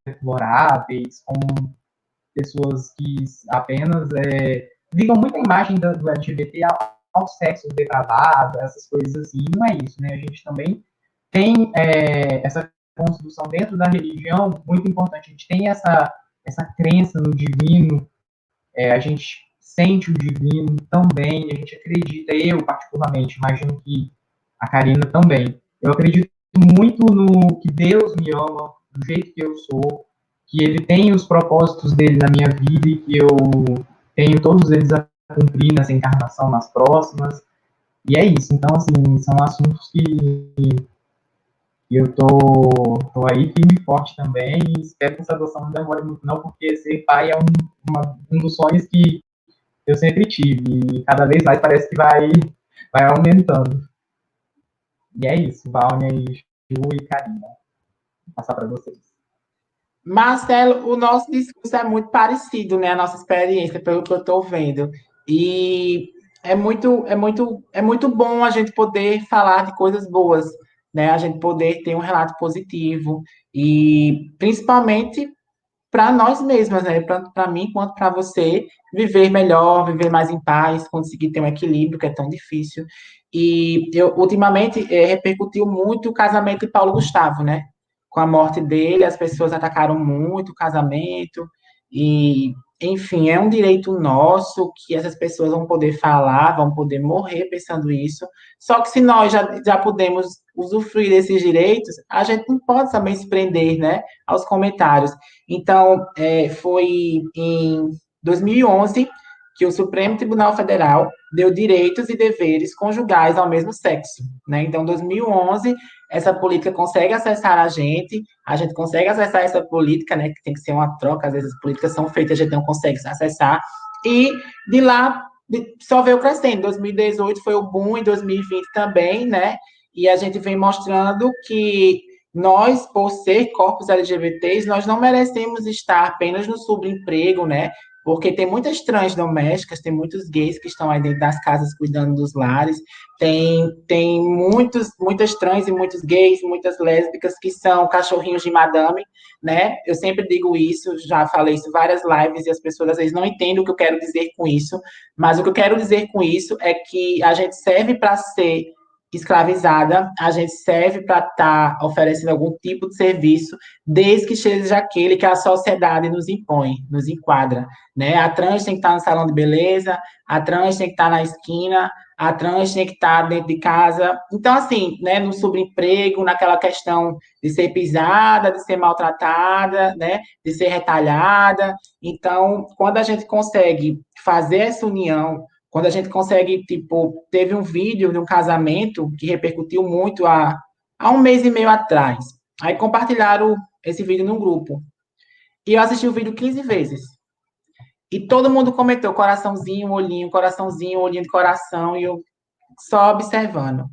deploráveis, como pessoas que apenas ligam muita imagem do LGBT ao sexo depravado, essas coisas assim. Não é isso, né? A gente também tem essa construção dentro da religião muito importante. A gente tem essa crença no divino, a gente sente o divino também, a gente acredita, eu particularmente, imagino que a Karina também. Eu acredito muito no que Deus me ama, do jeito que eu sou, que Ele tem os propósitos dele na minha vida e que eu tenho todos eles a cumprir nessa encarnação, nas próximas. E é isso. Então, assim, são assuntos que eu tô aí firme e forte também, e espero que essa adoção não demore muito não, porque ser pai é um dos sonhos que eu sempre tive, e cada vez mais parece que vai aumentando. E é isso, Vânia e Ju e Karina. Vou passar para vocês. Marcelo, o nosso discurso é muito parecido, né? A nossa experiência, pelo que eu estou vendo. E é muito bom a gente poder falar de coisas boas, né? A gente poder ter um relato positivo e principalmente para nós mesmas, né? Para mim, quanto para você, viver melhor, viver mais em paz, conseguir ter um equilíbrio que é tão difícil. E eu ultimamente repercutiu muito o casamento de Paulo Gustavo, né? Com a morte dele, as pessoas atacaram muito o casamento e, enfim, é um direito nosso que essas pessoas vão poder falar, vão poder morrer pensando isso. Só que se nós já podemos usufruir desses direitos, a gente não pode também se prender, né, aos comentários. Então, foi em 2011 que o Supremo Tribunal Federal deu direitos e deveres conjugais ao mesmo sexo, né? Então, em 2011, essa política consegue acessar a gente consegue acessar essa política, né, que tem que ser uma troca, às vezes as políticas são feitas, a gente não consegue acessar, e de lá só veio crescendo. 2018 foi o boom, em 2020 também, né? E a gente vem mostrando que nós, por ser corpos LGBTs, nós não merecemos estar apenas no subemprego, né? Porque tem muitas trans domésticas, tem muitos gays que estão aí dentro das casas cuidando dos lares, tem muitas trans e muitos gays, muitas lésbicas que são cachorrinhos de madame, né? Eu sempre digo isso, já falei isso em várias lives e as pessoas às vezes não entendem o que eu quero dizer com isso, mas o que eu quero dizer com isso é que a gente serve para ser escravizada, a gente serve para estar oferecendo algum tipo de serviço, desde que seja aquele que a sociedade nos impõe, nos enquadra, né? A trans tem que estar no salão de beleza, a trans tem que estar na esquina, a trans tem que estar dentro de casa. Então, assim, né, no subemprego, naquela questão de ser pisada, de ser maltratada, né, de ser retalhada. Então, quando a gente consegue fazer essa união, quando a gente consegue, tipo, teve um vídeo de um casamento que repercutiu muito há um mês e meio atrás. Aí compartilharam esse vídeo num grupo. E eu assisti o vídeo 15 vezes. E todo mundo comentou coraçãozinho, olhinho de coração, e eu só observando.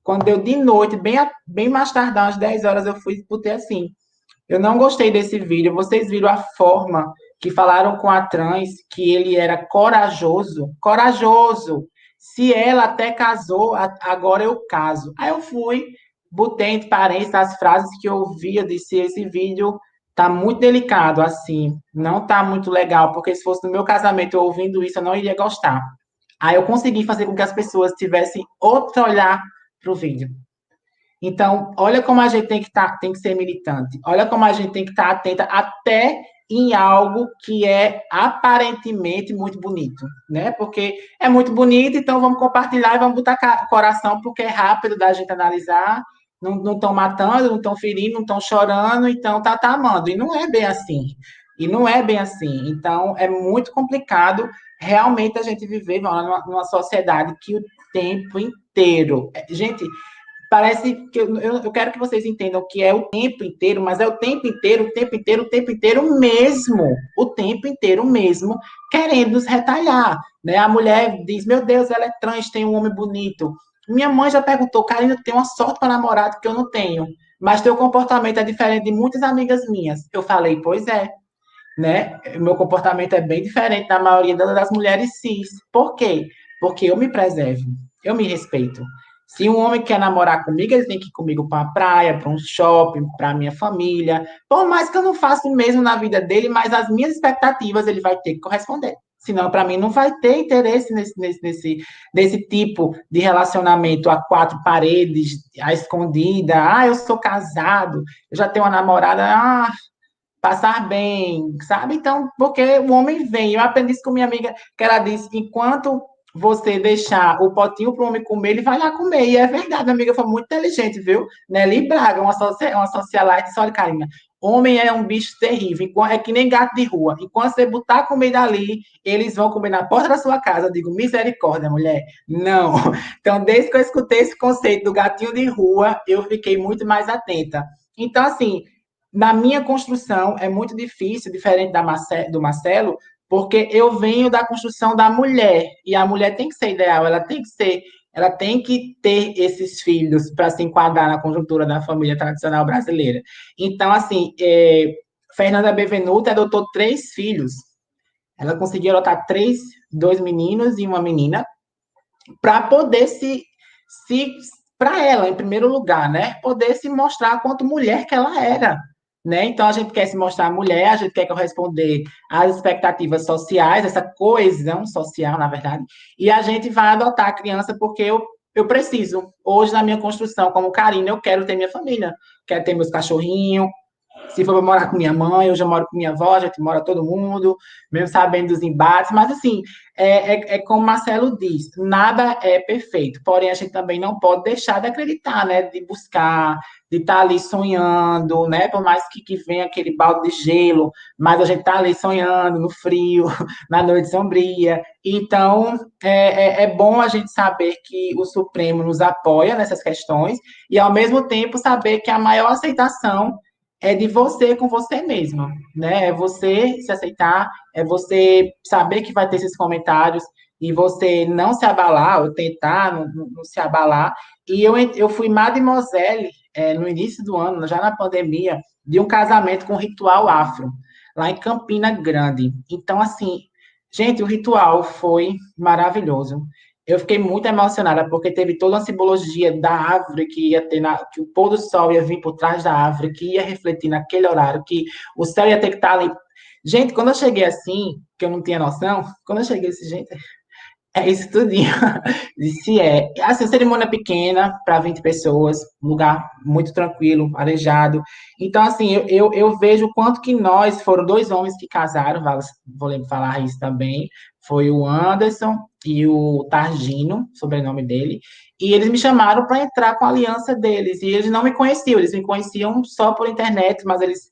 Quando deu de noite, bem mais tardão, às 10 horas, eu fui botei assim. Eu não gostei desse vídeo. Vocês viram a forma que falaram com a trans, que ele era corajoso? Corajoso! Se ela até casou, agora eu caso. Aí eu fui, botei entre parênteses as frases que eu ouvi, eu disse, esse vídeo tá muito delicado, assim, não tá muito legal, porque se fosse no meu casamento eu ouvindo isso, eu não iria gostar. Aí eu consegui fazer com que as pessoas tivessem outro olhar para o vídeo. Então, olha como a gente tem que ser militante. Olha como a gente tem que estar atenta até em algo que é aparentemente muito bonito, né? Porque é muito bonito, então vamos compartilhar e vamos botar coração, porque é rápido da gente analisar. Não estão matando, não estão ferindo, não estão chorando, então tá amando. E não é bem assim. E não é bem assim. Então, é muito complicado realmente a gente viver numa sociedade que o tempo inteiro. Gente, parece que eu quero que vocês entendam que é o tempo inteiro, mas é o tempo inteiro, o tempo inteiro, o tempo inteiro mesmo. O tempo inteiro mesmo, querendo nos retalhar. Né? A mulher diz, meu Deus, ela é trans, tem um homem bonito. Minha mãe já perguntou, Karina, tem uma sorte para namorado que eu não tenho. Mas teu comportamento é diferente de muitas amigas minhas. Eu falei, pois é. Né? Meu comportamento é bem diferente da maioria das mulheres cis. Por quê? Porque eu me preservo, eu me respeito. Se um homem quer namorar comigo, ele tem que ir comigo para a praia, para um shopping, para a minha família. Por mais que eu não faça o mesmo na vida dele, mas as minhas expectativas ele vai ter que corresponder. Senão, para mim, não vai ter interesse nesse tipo de relacionamento a quatro paredes, a escondida. Ah, eu sou casado, eu já tenho uma namorada. Ah, passar bem, sabe? Então, porque o homem vem. Eu aprendi isso com minha amiga, que ela disse que enquanto você deixar o potinho para o homem comer, ele vai lá comer. E é verdade, minha amiga foi muito inteligente, viu? Nelly Braga, uma socialite, olha, Karina, homem é um bicho terrível, é que nem gato de rua. Enquanto você botar comida ali, eles vão comer na porta da sua casa. Eu digo, misericórdia, mulher. Não. Então, desde que eu escutei esse conceito do gatinho de rua, eu fiquei muito mais atenta. Então, assim, na minha construção é muito difícil, diferente do Marcelo, porque eu venho da construção da mulher, e a mulher tem que ser ideal, ela tem que ter esses filhos para se enquadrar na conjuntura da família tradicional brasileira. Então, assim, Fernanda Bevenuto adotou 3 filhos. Ela conseguiu adotar 2 meninos e uma menina, para poder para ela, em primeiro lugar, né, poder se mostrar quanto mulher que ela era. Né? Então, a gente quer se mostrar mulher, a gente quer corresponder às expectativas sociais, essa coesão social, na verdade, e a gente vai adotar a criança porque eu preciso. Hoje, na minha construção, como Karina, eu quero ter minha família, quero ter meus cachorrinhos. Se for para morar com minha mãe, eu já moro com minha avó, a gente mora todo mundo, mesmo sabendo dos embates, mas assim, como Marcelo diz, nada é perfeito, porém a gente também não pode deixar de acreditar, né, de buscar, de estar ali sonhando, né, por mais que venha aquele balde de gelo, mas a gente está ali sonhando no frio, na noite sombria, então é bom a gente saber que o Supremo nos apoia nessas questões e, ao mesmo tempo, saber que a maior aceitação é de você com você mesmo, né? É você se aceitar, é você saber que vai ter esses comentários e você não se abalar, ou tentar não se abalar. E eu fui mademoiselle no início do ano, já na pandemia, de um casamento com ritual afro, lá em Campina Grande. Então, assim, gente, o ritual foi maravilhoso. Eu fiquei muito emocionada, porque teve toda uma simbologia da árvore que ia ter, que o pôr do sol ia vir por trás da árvore, que ia refletir naquele horário, que o céu ia ter que estar ali. Gente, quando eu cheguei assim, que eu não tinha noção, quando eu cheguei assim, gente, É isso tudinho. Disse assim, cerimônia pequena para 20 pessoas, um lugar muito tranquilo, arejado. Então, assim, eu vejo o quanto que nós, foram dois homens que casaram, vou falar isso também, foi o Anderson e o Targino, sobrenome dele, e eles me chamaram para entrar com a aliança deles, e eles não me conheciam, eles me conheciam só por internet, mas eles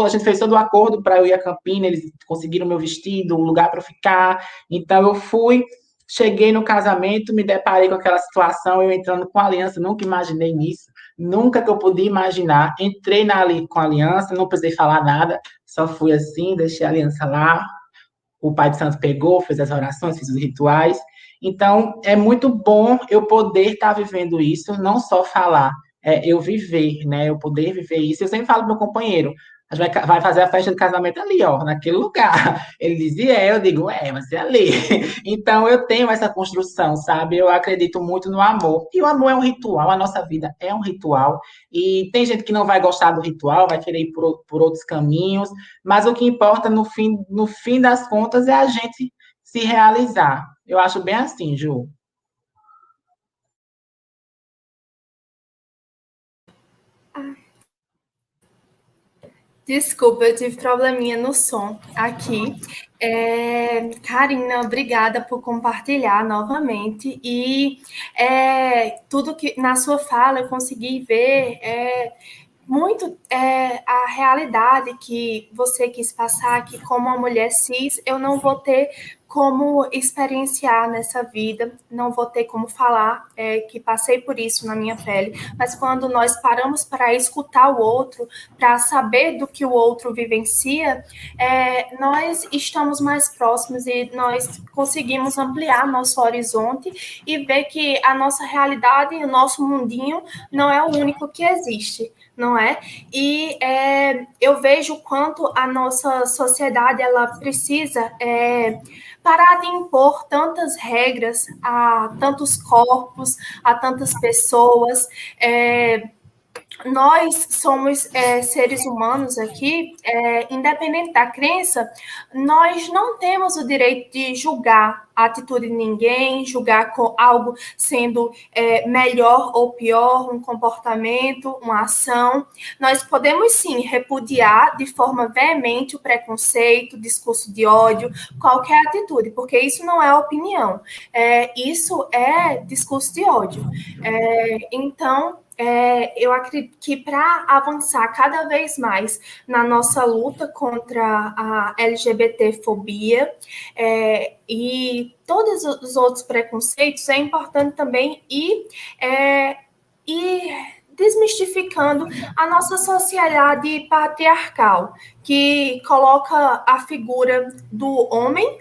a gente fez todo o acordo para eu ir a Campina, eles conseguiram meu vestido, um lugar para ficar, então eu fui, cheguei no casamento, me deparei com aquela situação, eu entrando com a aliança, nunca imaginei nisso, nunca que eu podia imaginar. Entrei com a aliança, não precisei falar nada, só fui assim, deixei a aliança lá. O Pai de Santo pegou, fez as orações, fez os rituais. Então, é muito bom eu poder estar vivendo isso, não só falar, eu viver, né? Eu poder viver isso. Eu sempre falo para o meu companheiro, a gente vai fazer a festa de casamento ali, ó, naquele lugar. Ele dizia, eu digo, vai ser ali. Então, eu tenho essa construção, sabe? Eu acredito muito no amor. E o amor é um ritual, a nossa vida é um ritual. E tem gente que não vai gostar do ritual, vai querer ir por outros caminhos, mas o que importa no fim das contas é a gente se realizar. Eu acho bem assim, Ju. Desculpa, eu tive probleminha no som aqui. Karina, obrigada por compartilhar novamente. E tudo que na sua fala eu consegui ver muito a realidade que você quis passar, que como uma mulher cis, eu não vou ter como experienciar nessa vida, não vou ter como falar que passei por isso na minha pele, mas quando nós paramos para escutar o outro, para saber do que o outro vivencia, nós estamos mais próximos e nós conseguimos ampliar nosso horizonte e ver que a nossa realidade, o nosso mundinho não é o único que existe, não é? E eu vejo o quanto a nossa sociedade ela precisa parar de impor tantas regras a tantos corpos, a tantas pessoas. Nós somos seres humanos aqui, independente da crença, nós não temos o direito de julgar a atitude de ninguém, julgar com algo sendo melhor ou pior, um comportamento, uma ação. Nós podemos sim repudiar de forma veemente o preconceito, o discurso de ódio, qualquer atitude, porque isso não é opinião, isso é discurso de ódio. Então, eu acredito que para avançar cada vez mais na nossa luta contra a LGBTfobia e todos os outros preconceitos, é importante também ir desmistificando a nossa sociedade patriarcal, que coloca a figura do homem,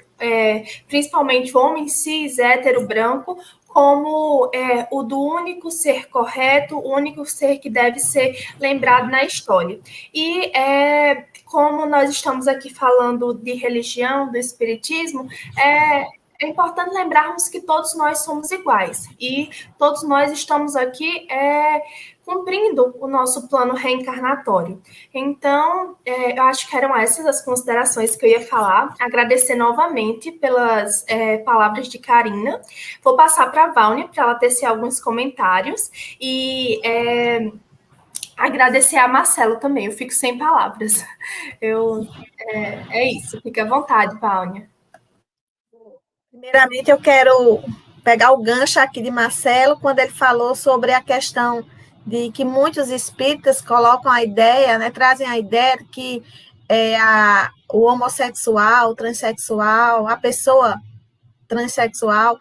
principalmente o homem cis, hétero, branco, como o do único ser correto, o único ser que deve ser lembrado na história. E como nós estamos aqui falando de religião, do espiritismo, é importante lembrarmos que todos nós somos iguais e todos nós estamos aqui cumprindo o nosso plano reencarnatório. Então, eu acho que eram essas as considerações que eu ia falar. Agradecer novamente pelas palavras de Karina. Vou passar para a Vânia para ela tecer alguns comentários e agradecer a Marcelo também. Eu fico sem palavras. É isso. Fique à vontade, Vânia. Primeiramente, eu quero pegar o gancho aqui de Marcelo, quando ele falou sobre a questão de que muitos espíritas colocam a ideia, né, trazem a ideia de que o homossexual, o transexual, a pessoa transexual,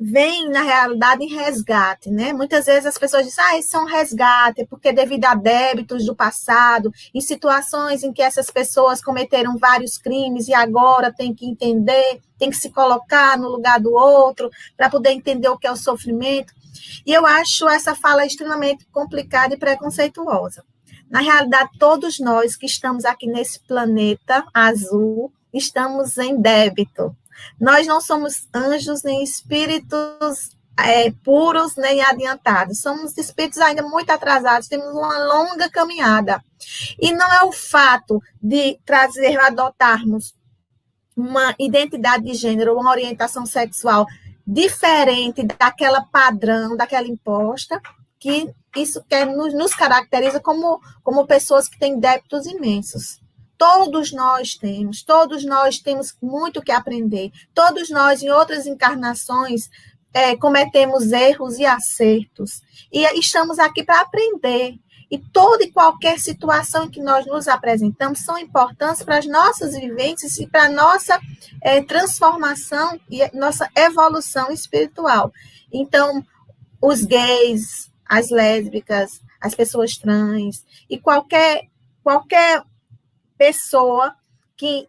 vem, na realidade, em resgate, né? Muitas vezes as pessoas dizem, isso é um resgate, porque devido a débitos do passado, em situações em que essas pessoas cometeram vários crimes e agora tem que entender, tem que se colocar no lugar do outro para poder entender o que é o sofrimento. E eu acho essa fala extremamente complicada e preconceituosa. Na realidade, todos nós que estamos aqui nesse planeta azul, estamos em débito. Nós não somos anjos nem espíritos puros nem adiantados. Somos espíritos ainda muito atrasados, temos uma longa caminhada. E não é o fato de adotarmos uma identidade de gênero, uma orientação sexual diferente daquela padrão, daquela imposta, que isso nos caracteriza como pessoas que têm débitos imensos. Todos nós temos muito que aprender. Todos nós, em outras encarnações, cometemos erros e acertos. E estamos aqui para aprender. E toda e qualquer situação em que nós nos apresentamos são importantes para as nossas vivências e para a nossa transformação e nossa evolução espiritual. Então, os gays, as lésbicas, as pessoas trans e qualquer pessoa,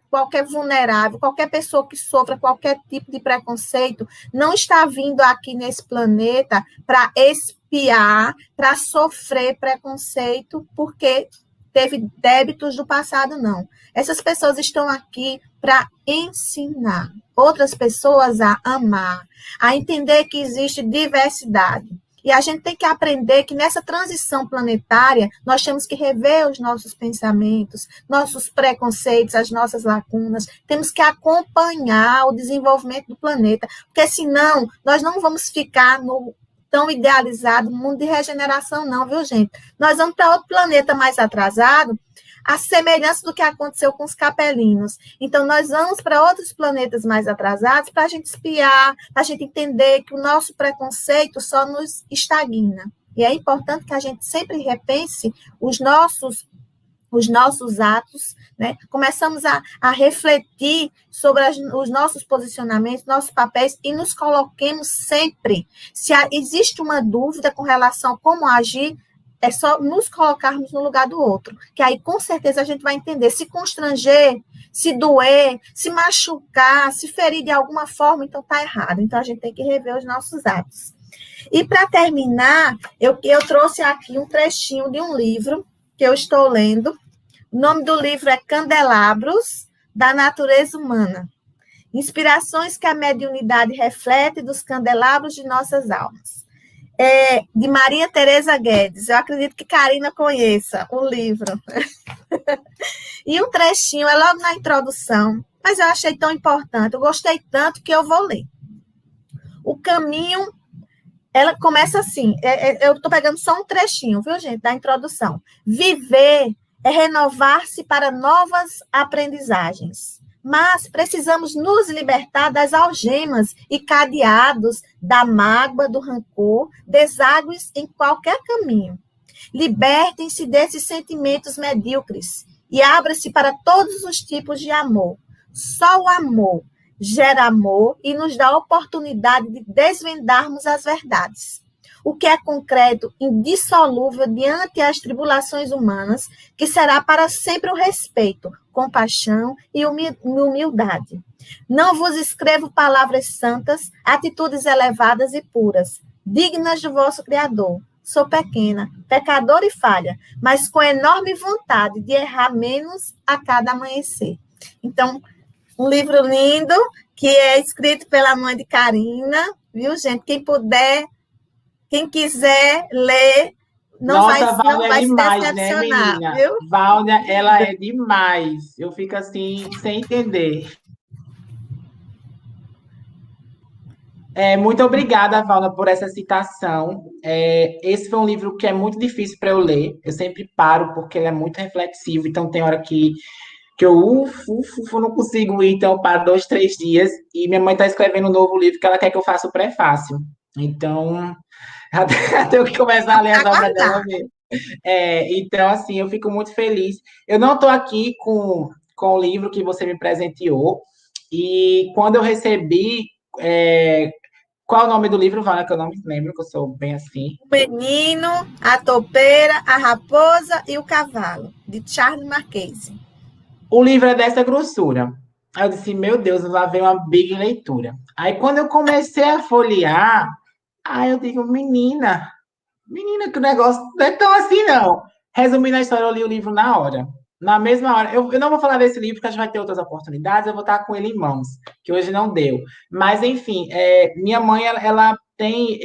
qualquer vulnerável, qualquer pessoa que sofra qualquer tipo de preconceito, não está vindo aqui nesse planeta para expiar, para sofrer preconceito, porque teve débitos do passado, não. Essas pessoas estão aqui para ensinar outras pessoas a amar, a entender que existe diversidade. E a gente tem que aprender que nessa transição planetária, nós temos que rever os nossos pensamentos, nossos preconceitos, as nossas lacunas, temos que acompanhar o desenvolvimento do planeta, porque senão nós não vamos ficar no tão idealizado mundo de regeneração, não, viu, gente? Nós vamos para outro planeta mais atrasado, a semelhança do que aconteceu com os capelinos. Então, nós vamos para outros planetas mais atrasados para a gente espiar, para a gente entender que o nosso preconceito só nos estagna. E é importante que a gente sempre repense os nossos atos, né? Começamos a refletir sobre os nossos posicionamentos, nossos papéis, e nos coloquemos sempre. Se existe uma dúvida com relação a como agir, é só nos colocarmos no lugar do outro, que aí com certeza a gente vai entender. Se constranger, se doer, se machucar, se ferir de alguma forma, então está errado. Então a gente tem que rever os nossos atos. E para terminar, eu trouxe aqui um trechinho de um livro que eu estou lendo. O nome do livro é Candelabros da Natureza Humana. Inspirações que a mediunidade reflete dos candelabros de nossas almas. De Maria Tereza Guedes. Eu acredito que Karina conheça o livro. E um trechinho, é logo na introdução, mas eu achei tão importante, eu gostei tanto que eu vou ler. O caminho, ela começa assim, eu estou pegando só um trechinho, viu, gente, da introdução. Viver é renovar-se para novas aprendizagens. Mas precisamos nos libertar das algemas e cadeados da mágoa, do rancor, deságues em qualquer caminho. Libertem-se desses sentimentos medíocres e abra-se para todos os tipos de amor. Só o amor gera amor e nos dá a oportunidade de desvendarmos as verdades. O que é concreto, indissolúvel diante as tribulações humanas, que será para sempre o respeito, compaixão e humildade. Não vos escrevo palavras santas, atitudes elevadas e puras, dignas do vosso Criador. Sou pequena, pecadora e falha, mas com enorme vontade de errar menos a cada amanhecer. Então, um livro lindo, que é escrito pela mãe de Karina, viu, gente? Quem puder, quem quiser ler, não vai se decepcionar, né, viu? Valda, ela é demais. Eu fico assim, sem entender. Muito obrigada, Valda, por essa citação. Esse foi um livro que é muito difícil para eu ler. Eu sempre paro, porque ele é muito reflexivo. Então, tem hora que eu não consigo ir, então eu paro 2, 3 dias. E minha mãe está escrevendo um novo livro que ela quer que eu faça o prefácio. Então, eu tenho que começar a ler as obras dela mesmo. Então, assim, eu fico muito feliz. Eu não estou aqui com o livro que você me presenteou. E quando eu recebi... qual é o nome do livro, Vana, que eu não me lembro, que eu sou bem assim. O Menino, a Topeira, a Raposa e o Cavalo, de Charles Marquese. O livro é dessa grossura. Aí eu disse, meu Deus, lá vem uma big leitura. Aí quando eu comecei a folhear, aí eu digo, menina, que o negócio não é tão assim, não. Resumindo a história, eu li o livro na hora. Na mesma hora. Eu não vou falar desse livro, porque a gente vai ter outras oportunidades, eu vou estar com ele em mãos, que hoje não deu. Mas, enfim, minha mãe, ela tem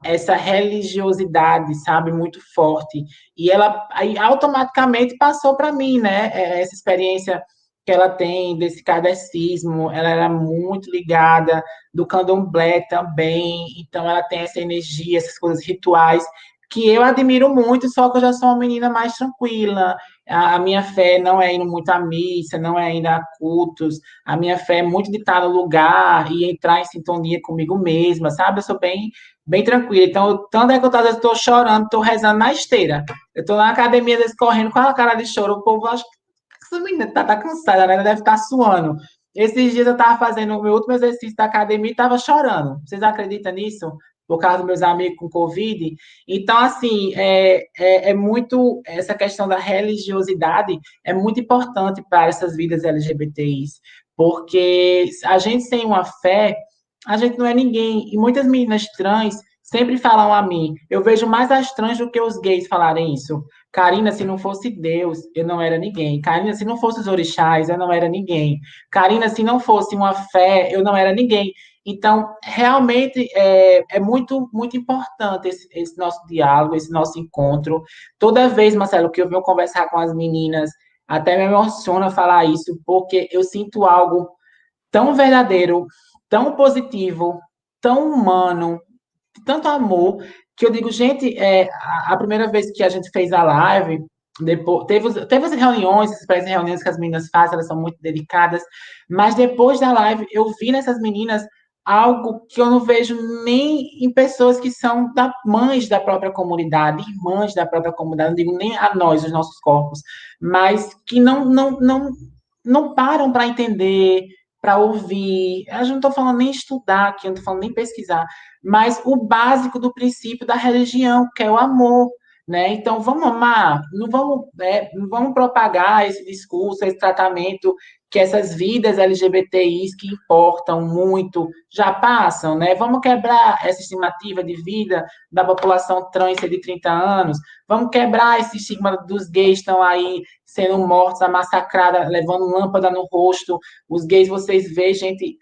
essa religiosidade, sabe, muito forte. E ela aí, automaticamente passou para mim, né? Essa experiência que ela tem desse kardecismo, ela era muito ligada do candomblé também, então ela tem essa energia, essas coisas rituais, que eu admiro muito, só que eu já sou uma menina mais tranquila. A minha fé não é indo muito à missa, não é indo a cultos, a minha fé é muito de estar no lugar e entrar em sintonia comigo mesma, sabe? Eu sou bem tranquila. Então, tanto é que eu, às vezes, estou chorando, estou rezando na esteira. Eu estou na academia, às vezes, correndo com a cara de choro. O povo acha que essa menina tá cansada, né? Ela deve estar suando. Esses dias eu estava fazendo o meu último exercício da academia e estava chorando. Vocês acreditam nisso? Por causa dos meus amigos com Covid. Então, assim, é muito. Essa questão da religiosidade é muito importante para essas vidas LGBTIs, porque a gente sem uma fé, a gente não é ninguém. E muitas meninas trans sempre falam a mim. Eu vejo mais as trans do que os gays falarem isso. Karina, se não fosse Deus, eu não era ninguém. Karina, se não fosse os orixás, eu não era ninguém. Karina, se não fosse uma fé, eu não era ninguém. Então, realmente, é muito, muito importante esse nosso diálogo, esse nosso encontro. Toda vez, Marcelo, que eu venho conversar com as meninas, até me emociona falar isso, porque eu sinto algo tão verdadeiro, tão positivo, tão humano, de tanto amor, que eu digo, gente, a primeira vez que a gente fez a live, depois, teve as reuniões, as pré-reuniões que as meninas fazem, elas são muito dedicadas, mas depois da live, eu vi nessas meninas algo que eu não vejo nem em pessoas que são mães da própria comunidade, irmãs da própria comunidade, não digo nem a nós, os nossos corpos, mas que não param para entender, para ouvir. Eu não estou falando nem estudar aqui, eu não estou falando nem pesquisar, mas o básico do princípio da religião, que é o amor. Né? Então, vamos amar, não vamos propagar esse discurso, esse tratamento que essas vidas LGBTIs que importam muito já passam, né? Vamos quebrar essa estimativa de vida da população trans de 30 anos, vamos quebrar esse estigma dos gays que estão aí sendo mortos, massacrados, levando lâmpada no rosto. Os gays, vocês veem, gente,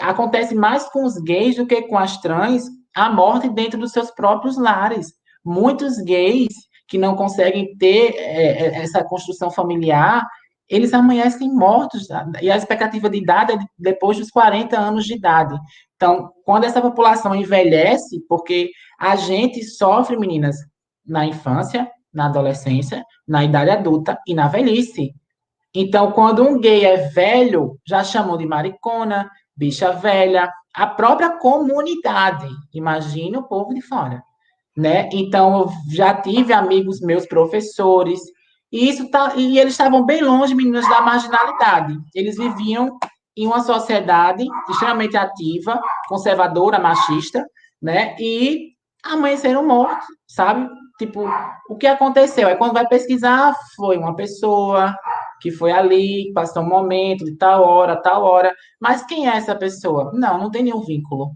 acontece mais com os gays do que com as trans, a morte dentro dos seus próprios lares. Muitos gays que não conseguem ter essa construção familiar, eles amanhecem mortos, e a expectativa de idade é depois dos 40 anos de idade. Então, quando essa população envelhece, porque a gente sofre, meninas, na infância, na adolescência, na idade adulta e na velhice. Então, quando um gay é velho, já chamam de maricona, bicha velha, a própria comunidade. Imagina o povo de fora. Né? Então, eu já tive amigos meus professores, e eles estavam bem longe, meninas, da marginalidade. Eles viviam em uma sociedade extremamente ativa, conservadora, machista, né? E amanheceram mortos, sabe? Tipo, o que aconteceu? Aí, quando vai pesquisar, foi uma pessoa que foi ali, passou um momento de tal hora. Mas quem é essa pessoa? Não tem nenhum vínculo.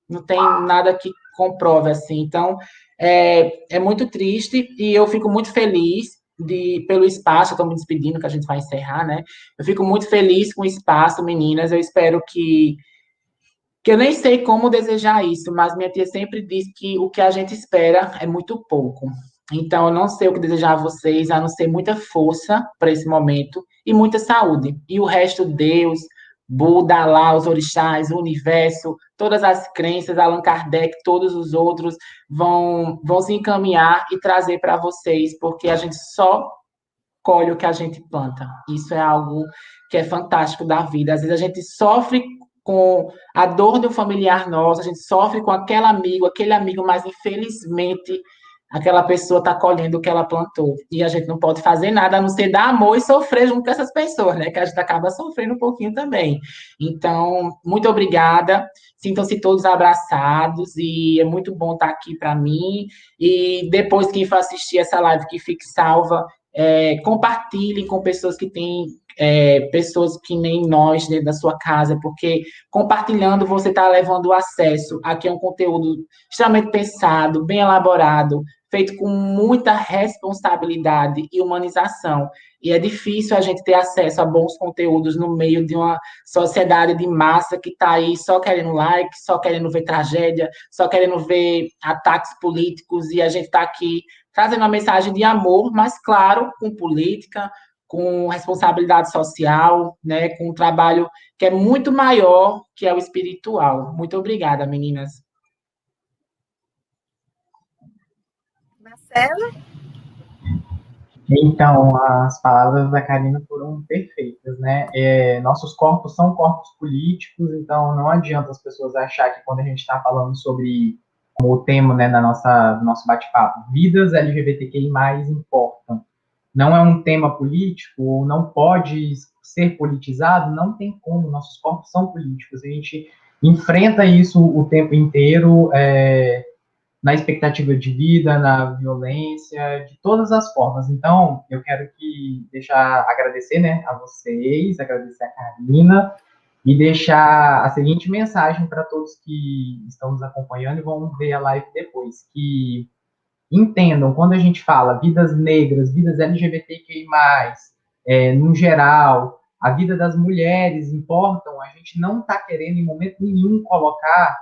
Não tem nada que comprove assim. Então, é muito triste e eu fico muito feliz pelo espaço. Eu estou me despedindo, que a gente vai encerrar, né? Eu fico muito feliz com o espaço, meninas. Eu espero que eu nem sei como desejar isso, mas minha tia sempre diz que o que a gente espera é muito pouco. Então, eu não sei o que desejar a vocês, a não ser muita força para esse momento e muita saúde. E o resto, Deus, Buda, Alá, os orixás, o universo, todas as crenças, Allan Kardec, todos os outros vão se encaminhar e trazer para vocês, porque a gente só colhe o que a gente planta. Isso é algo que é fantástico da vida. Às vezes a gente sofre com a dor de um familiar nosso, a gente sofre com aquele amigo, mas infelizmente aquela pessoa está colhendo o que ela plantou. E a gente não pode fazer nada a não ser dar amor e sofrer junto com essas pessoas, né? Que a gente acaba sofrendo um pouquinho também. Então, muito obrigada. Sintam-se todos abraçados e é muito bom estar aqui para mim. E depois, quem for assistir essa live que fique salva, compartilhem com pessoas que têm pessoas que nem nós dentro da sua casa, porque compartilhando você está levando o acesso. Aqui é um conteúdo extremamente pensado, bem elaborado, feito com muita responsabilidade e humanização. E é difícil a gente ter acesso a bons conteúdos no meio de uma sociedade de massa que está aí só querendo like, só querendo ver tragédia, só querendo ver ataques políticos, e a gente está aqui trazendo uma mensagem de amor, mas, claro, com política, com responsabilidade social, né, com um trabalho que é muito maior que é o espiritual. Muito obrigada, meninas. Marcelo? Então, as palavras da Karina foram perfeitas, né? Nossos corpos são corpos políticos, então não adianta as pessoas achar que quando a gente está falando sobre como o tema, né, no nosso bate-papo, vidas LGBTQI+, importam. Não é um tema político, não pode ser politizado, não tem como, nossos corpos são políticos, a gente enfrenta isso o tempo inteiro, na expectativa de vida, na violência, de todas as formas. Então, eu quero agradecer, né, a vocês, agradecer a Karina, e deixar a seguinte mensagem para todos que estão nos acompanhando e vão ver a live depois, que entendam, quando a gente fala vidas negras, vidas LGBTQI+, no geral, a vida das mulheres importam, a gente não está querendo em momento nenhum colocar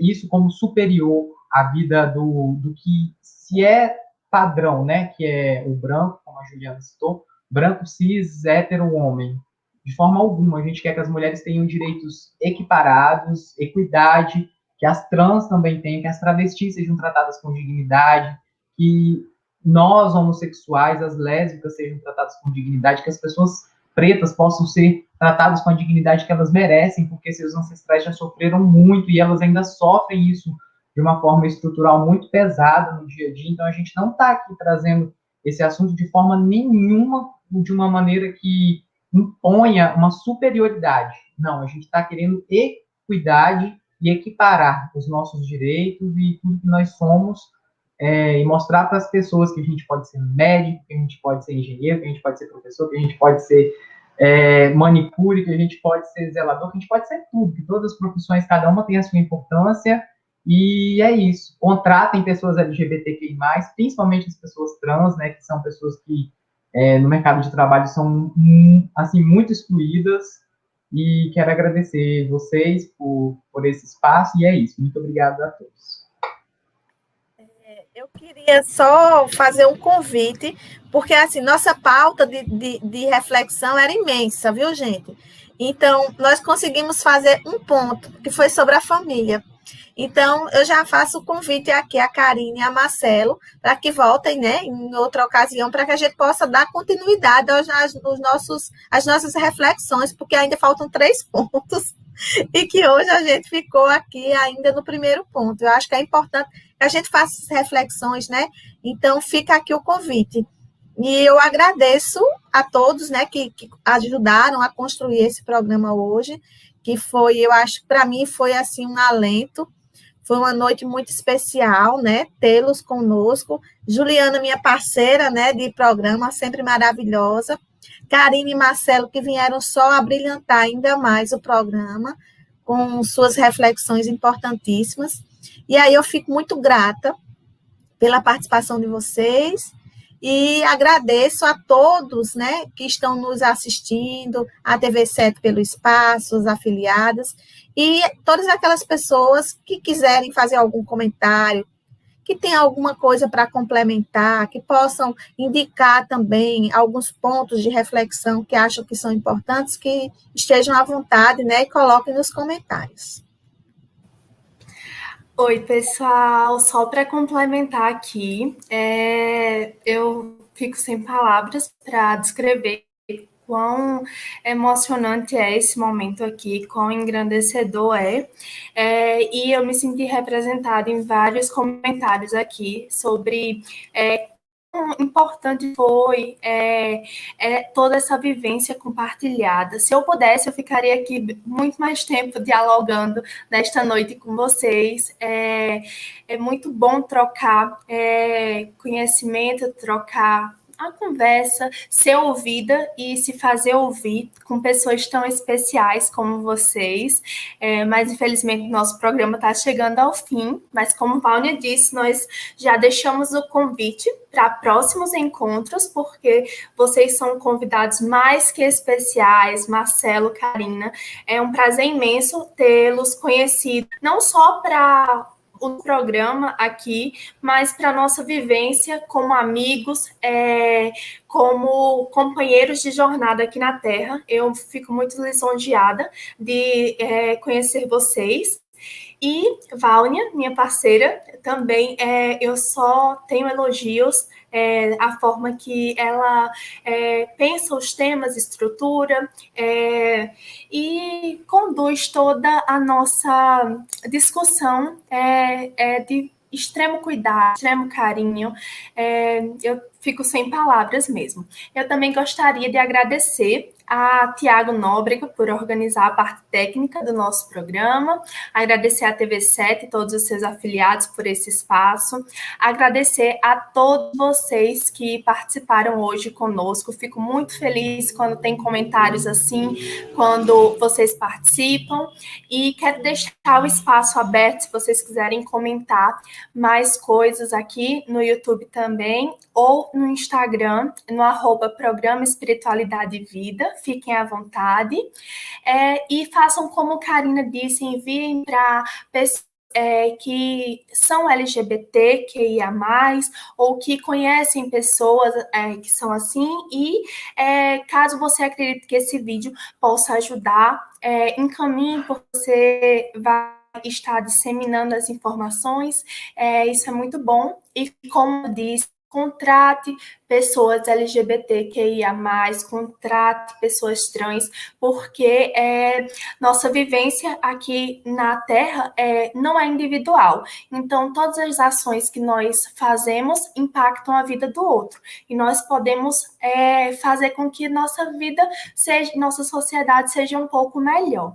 isso como superior à vida do que se é padrão, né, que é o branco, como a Juliana citou, branco, cis, hétero, homem. De forma alguma, a gente quer que as mulheres tenham direitos equiparados, equidade, que as trans também tenham, que as travestis sejam tratadas com dignidade, que nós, homossexuais, as lésbicas sejam tratadas com dignidade, que as pessoas pretas possam ser tratadas com a dignidade que elas merecem, porque seus ancestrais já sofreram muito e elas ainda sofrem isso de uma forma estrutural muito pesada no dia a dia. Então, a gente não está aqui trazendo esse assunto de forma nenhuma, de uma maneira que imponha uma superioridade. Não, a gente está querendo equidade e equiparar os nossos direitos e tudo que nós somos, e mostrar para as pessoas que a gente pode ser médico, que a gente pode ser engenheiro, que a gente pode ser professor, que a gente pode ser manicure, que a gente pode ser zelador, que a gente pode ser tudo, que todas as profissões, cada uma tem a sua importância, e é isso. Contratem pessoas LGBTQI+, principalmente as pessoas trans, né, que são pessoas que no mercado de trabalho são assim, muito excluídas, e quero agradecer vocês por esse espaço, e é isso. Muito obrigado a todos. Eu queria só fazer um convite, porque assim, nossa pauta de reflexão era imensa, viu, gente? Então, nós conseguimos fazer um ponto, que foi sobre a família. Então, eu já faço o convite aqui a Karine e a Marcelo, para que voltem, né, em outra ocasião, para que a gente possa dar continuidade às nossas reflexões, porque ainda faltam 3 pontos, e que hoje a gente ficou aqui ainda no primeiro ponto. Eu acho que é importante que a gente faça essas reflexões, né? Então, fica aqui o convite. E eu agradeço a todos, né, que ajudaram a construir esse programa hoje, que foi, eu acho, para mim, foi assim um alento. Foi uma noite muito especial, né, tê-los conosco. Juliana, minha parceira, né, de programa, sempre maravilhosa. Karine e Marcelo, que vieram só abrilhantar ainda mais o programa, com suas reflexões importantíssimas. E aí eu fico muito grata pela participação de vocês e agradeço a todos, né, que estão nos assistindo, a TV7 pelo espaço, os afiliadas, e todas aquelas pessoas que quiserem fazer algum comentário, que tem alguma coisa para complementar, que possam indicar também alguns pontos de reflexão que acham que são importantes, que estejam à vontade, né, e coloquem nos comentários. Oi, pessoal. Só para complementar aqui, eu fico sem palavras para descrever quão emocionante é esse momento aqui, quão engrandecedor e eu me senti representada em vários comentários aqui sobre quão importante foi toda essa vivência compartilhada. Se eu pudesse, eu ficaria aqui muito mais tempo dialogando nesta noite com vocês. É muito bom trocar conhecimento, trocar a conversa, ser ouvida e se fazer ouvir com pessoas tão especiais como vocês. Mas, infelizmente, nosso programa está chegando ao fim. Mas, como Vânia disse, nós já deixamos o convite para próximos encontros, porque vocês são convidados mais que especiais, Marcelo, Karina. É um prazer imenso tê-los conhecido, não só para o programa aqui, mas para a nossa vivência como amigos, como companheiros de jornada aqui na Terra. Eu fico muito lisonjeada de conhecer vocês. E Vâunia, minha parceira, também eu só tenho elogios a forma que ela pensa os temas, estrutura e conduz toda a nossa discussão de extremo cuidado, extremo carinho. Eu fico sem palavras mesmo. Eu também gostaria de agradecer a Tiago Nóbrega por organizar a parte técnica do nosso programa, agradecer à TV7 e todos os seus afiliados por esse espaço, agradecer a todos vocês que participaram hoje conosco. Fico muito feliz quando tem comentários assim, quando vocês participam, e quero deixar o espaço aberto se vocês quiserem comentar mais coisas aqui no YouTube também, ou no Instagram, no @Programa Espiritualidade e Vida. Fiquem à vontade. E façam como Karina disse, enviem para pessoas que são LGBTQIA+, ou que conhecem pessoas que são assim, e caso você acredite que esse vídeo possa ajudar, encaminhe, porque você vai estar disseminando as informações, isso é muito bom. E como eu disse, contrate pessoas LGBTQIA+, contrate pessoas trans, porque nossa vivência aqui na Terra não é individual. Então, todas as ações que nós fazemos impactam a vida do outro. E nós podemos fazer com que nossa vida, nossa sociedade seja um pouco melhor.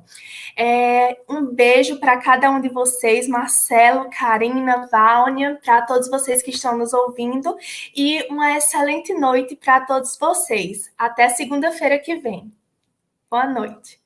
Um beijo para cada um de vocês, Marcelo, Karina, Vâunia, para todos vocês que estão nos ouvindo, e uma excelente noite para todos vocês. Até segunda-feira que vem. Boa noite.